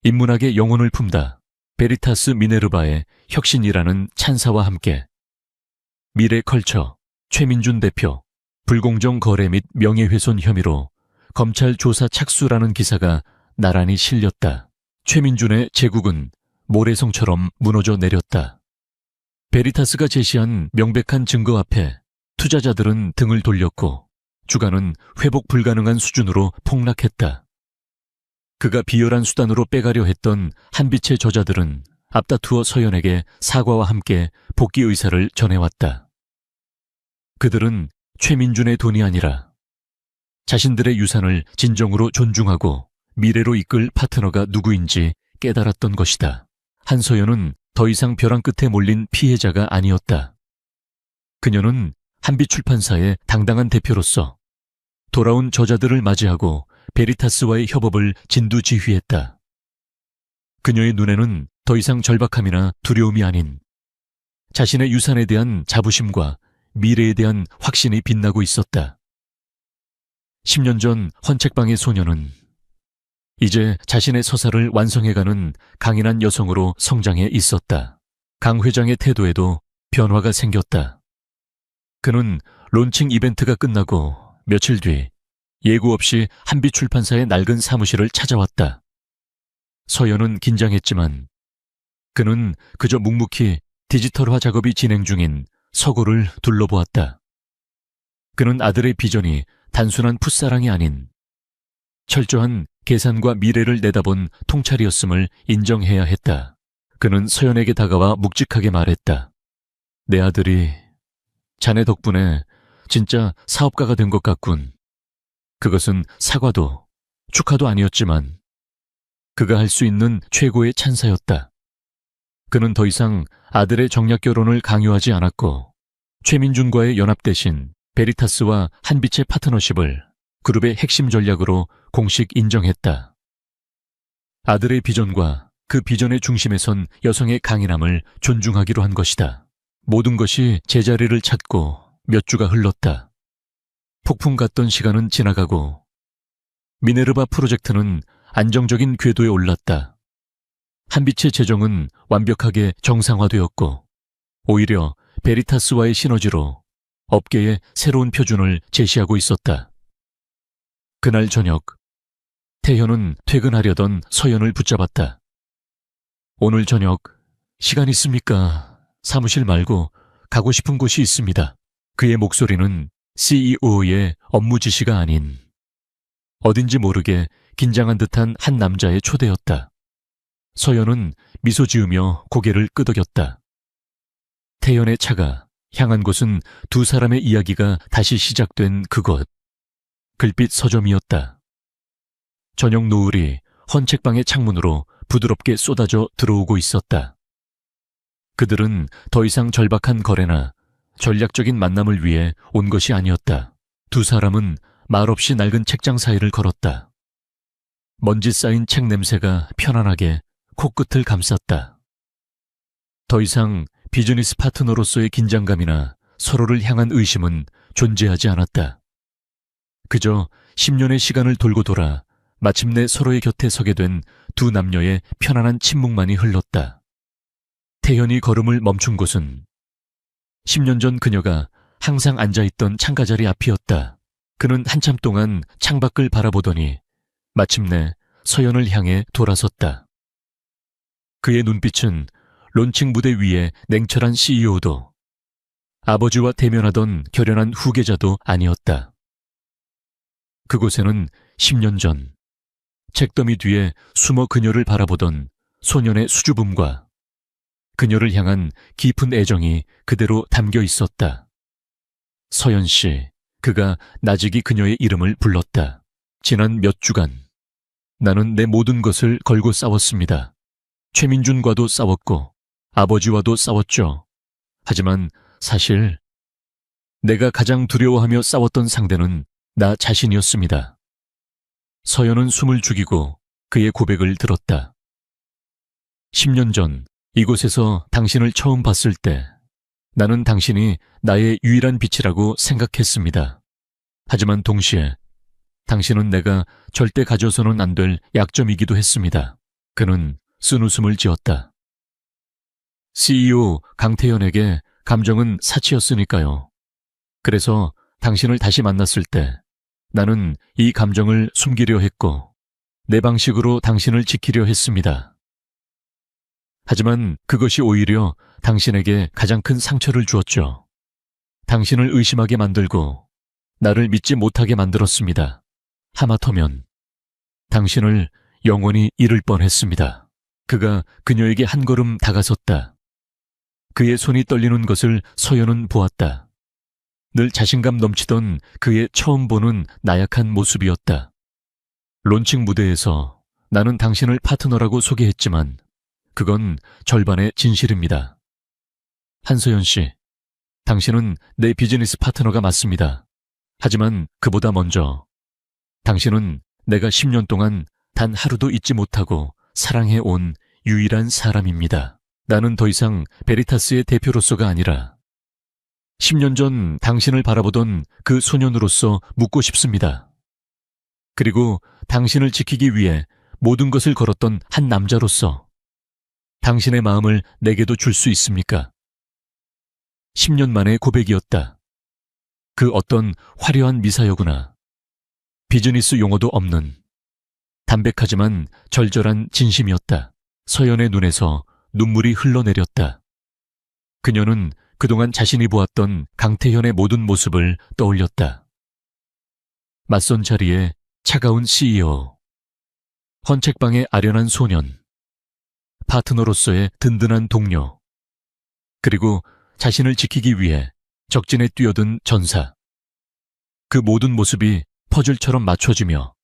인문학의 영혼을 품다. 베리타스 미네르바의 혁신이라는 찬사와 함께 미래컬처, 최민준 대표, 불공정 거래 및 명예훼손 혐의로 검찰 조사 착수라는 기사가 나란히 실렸다. 최민준의 제국은 모래성처럼 무너져 내렸다. 베리타스가 제시한 명백한 증거 앞에 투자자들은 등을 돌렸고 주가는 회복 불가능한 수준으로 폭락했다. 그가 비열한 수단으로 빼가려 했던 한빛의 저자들은 앞다투어 서연에게 사과와 함께 복귀 의사를 전해왔다. 그들은 최민준의 돈이 아니라 자신들의 유산을 진정으로 존중하고 미래로 이끌 파트너가 누구인지 깨달았던 것이다. 한서연은 더 이상 벼랑 끝에 몰린 피해자가 아니었다. 그녀는 한빛출판사의 당당한 대표로서 돌아온 저자들을 맞이하고 베리타스와의 협업을 진두지휘했다. 그녀의 눈에는 더 이상 절박함이나 두려움이 아닌 자신의 유산에 대한 자부심과 미래에 대한 확신이 빛나고 있었다. 10년 전 헌책방의 소녀는 이제 자신의 서사를 완성해가는 강인한 여성으로 성장해 있었다. 강 회장의 태도에도 변화가 생겼다. 그는 론칭 이벤트가 끝나고 며칠 뒤 예고 없이 한빛출판사의 낡은 사무실을 찾아왔다. 서연은 긴장했지만 그는 그저 묵묵히 디지털화 작업이 진행 중인 서고를 둘러보았다. 그는 아들의 비전이 단순한 풋사랑이 아닌 철저한 계산과 미래를 내다본 통찰이었음을 인정해야 했다. 그는 서연에게 다가와 묵직하게 말했다. 내 아들이 자네 덕분에 진짜 사업가가 된 것 같군. 그것은 사과도 축하도 아니었지만 그가 할 수 있는 최고의 찬사였다. 그는 더 이상 아들의 정략 결혼을 강요하지 않았고 최민준과의 연합 대신 베리타스와 한빛의 파트너십을 그룹의 핵심 전략으로 공식 인정했다. 아들의 비전과 그 비전의 중심에 선 여성의 강인함을 존중하기로 한 것이다. 모든 것이 제자리를 찾고 몇 주가 흘렀다. 폭풍 같던 시간은 지나가고 미네르바 프로젝트는 안정적인 궤도에 올랐다. 한빛의 재정은 완벽하게 정상화되었고 오히려 베리타스와의 시너지로 업계에 새로운 표준을 제시하고 있었다. 그날 저녁, 태현은 퇴근하려던 서연을 붙잡았다. 오늘 저녁 시간 있습니까? 사무실 말고 가고 싶은 곳이 있습니다. 그의 목소리는 CEO의 업무 지시가 아닌 어딘지 모르게 긴장한 듯한 한 남자의 초대였다. 서연은 미소 지으며 고개를 끄덕였다. 태연의 차가 향한 곳은 두 사람의 이야기가 다시 시작된 그곳. 글빛 서점이었다. 저녁 노을이 헌책방의 창문으로 부드럽게 쏟아져 들어오고 있었다. 그들은 더 이상 절박한 거래나 전략적인 만남을 위해 온 것이 아니었다. 두 사람은 말없이 낡은 책장 사이를 걸었다. 먼지 쌓인 책 냄새가 편안하게 코끝을 감쌌다. 더 이상 비즈니스 파트너로서의 긴장감이나 서로를 향한 의심은 존재하지 않았다. 그저 10년의 시간을 돌고 돌아 마침내 서로의 곁에 서게 된 두 남녀의 편안한 침묵만이 흘렀다. 태현이 걸음을 멈춘 곳은 10년 전 그녀가 항상 앉아있던 창가자리 앞이었다. 그는 한참 동안 창밖을 바라보더니 마침내 서연을 향해 돌아섰다. 그의 눈빛은 론칭 무대 위에 냉철한 CEO도 아버지와 대면하던 결연한 후계자도 아니었다. 그곳에는 10년 전 책더미 뒤에 숨어 그녀를 바라보던 소년의 수줍음과 그녀를 향한 깊은 애정이 그대로 담겨 있었다. 서연 씨, 그가 나직이 그녀의 이름을 불렀다. 지난 몇 주간 나는 내 모든 것을 걸고 싸웠습니다. 최민준과도 싸웠고 아버지와도 싸웠죠. 하지만 사실 내가 가장 두려워하며 싸웠던 상대는 나 자신이었습니다. 서연은 숨을 죽이고 그의 고백을 들었다. 10년 전 이곳에서 당신을 처음 봤을 때 나는 당신이 나의 유일한 빛이라고 생각했습니다. 하지만 동시에 당신은 내가 절대 가져서는 안 될 약점이기도 했습니다. 그는 쓴 웃음을 지었다. CEO 강태현에게 감정은 사치였으니까요. 그래서 당신을 다시 만났을 때 나는 이 감정을 숨기려 했고 내 방식으로 당신을 지키려 했습니다. 하지만 그것이 오히려 당신에게 가장 큰 상처를 주었죠. 당신을 의심하게 만들고 나를 믿지 못하게 만들었습니다. 하마터면 당신을 영원히 잃을 뻔했습니다. 그가 그녀에게 한 걸음 다가섰다. 그의 손이 떨리는 것을 서연은 보았다. 늘 자신감 넘치던 그의 처음 보는 나약한 모습이었다. 론칭 무대에서 나는 당신을 파트너라고 소개했지만 그건 절반의 진실입니다. 한서연 씨, 당신은 내 비즈니스 파트너가 맞습니다. 하지만 그보다 먼저 당신은 내가 10년 동안 단 하루도 잊지 못하고 사랑해온 유일한 사람입니다. 나는 더 이상 베리타스의 대표로서가 아니라 10년 전 당신을 바라보던 그 소년으로서 묻고 싶습니다. 그리고 당신을 지키기 위해 모든 것을 걸었던 한 남자로서 당신의 마음을 내게도 줄 수 있습니까? 10년 만의 고백이었다. 그 어떤 화려한 미사여구나 비즈니스 용어도 없는 담백하지만 절절한 진심이었다. 서연의 눈에서 눈물이 흘러내렸다. 그녀는 그동안 자신이 보았던 강태현의 모든 모습을 떠올렸다. 맞선 자리에 차가운 CEO, 헌책방의 아련한 소년, 파트너로서의 든든한 동료, 그리고 자신을 지키기 위해 적진에 뛰어든 전사. 그 모든 모습이 퍼즐처럼 맞춰지며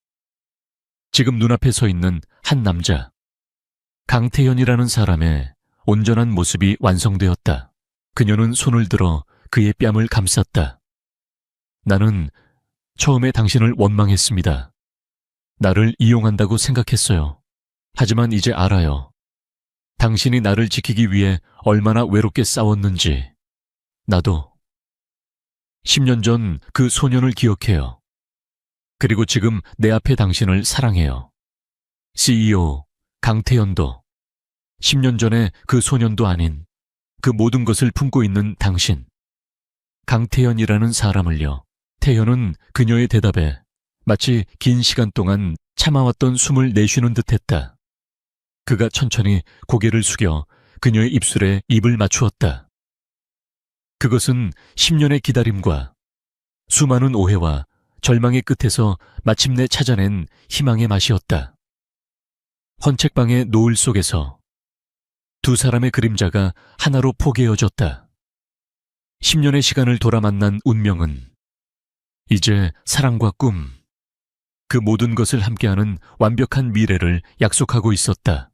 지금 눈앞에 서 있는 한 남자, 강태현이라는 사람의 온전한 모습이 완성되었다. 그녀는 손을 들어 그의 뺨을 감쌌다. 나는 처음에 당신을 원망했습니다. 나를 이용한다고 생각했어요. 하지만 이제 알아요. 당신이 나를 지키기 위해 얼마나 외롭게 싸웠는지. 나도 10년 전 그 소년을 기억해요. 그리고 지금 내 앞에 당신을 사랑해요. CEO 강태현도 10년 전에 그 소년도 아닌 그 모든 것을 품고 있는 당신. 강태현이라는 사람을요. 태현은 그녀의 대답에 마치 긴 시간 동안 참아왔던 숨을 내쉬는 듯했다. 그가 천천히 고개를 숙여 그녀의 입술에 입을 맞추었다. 그것은 10년의 기다림과 수많은 오해와 절망의 끝에서 마침내 찾아낸 희망의 맛이었다. 헌책방의 노을 속에서 두 사람의 그림자가 하나로 포개어졌다. 10년의 시간을 돌아 만난 운명은 이제 사랑과 꿈, 그 모든 것을 함께하는 완벽한 미래를 약속하고 있었다.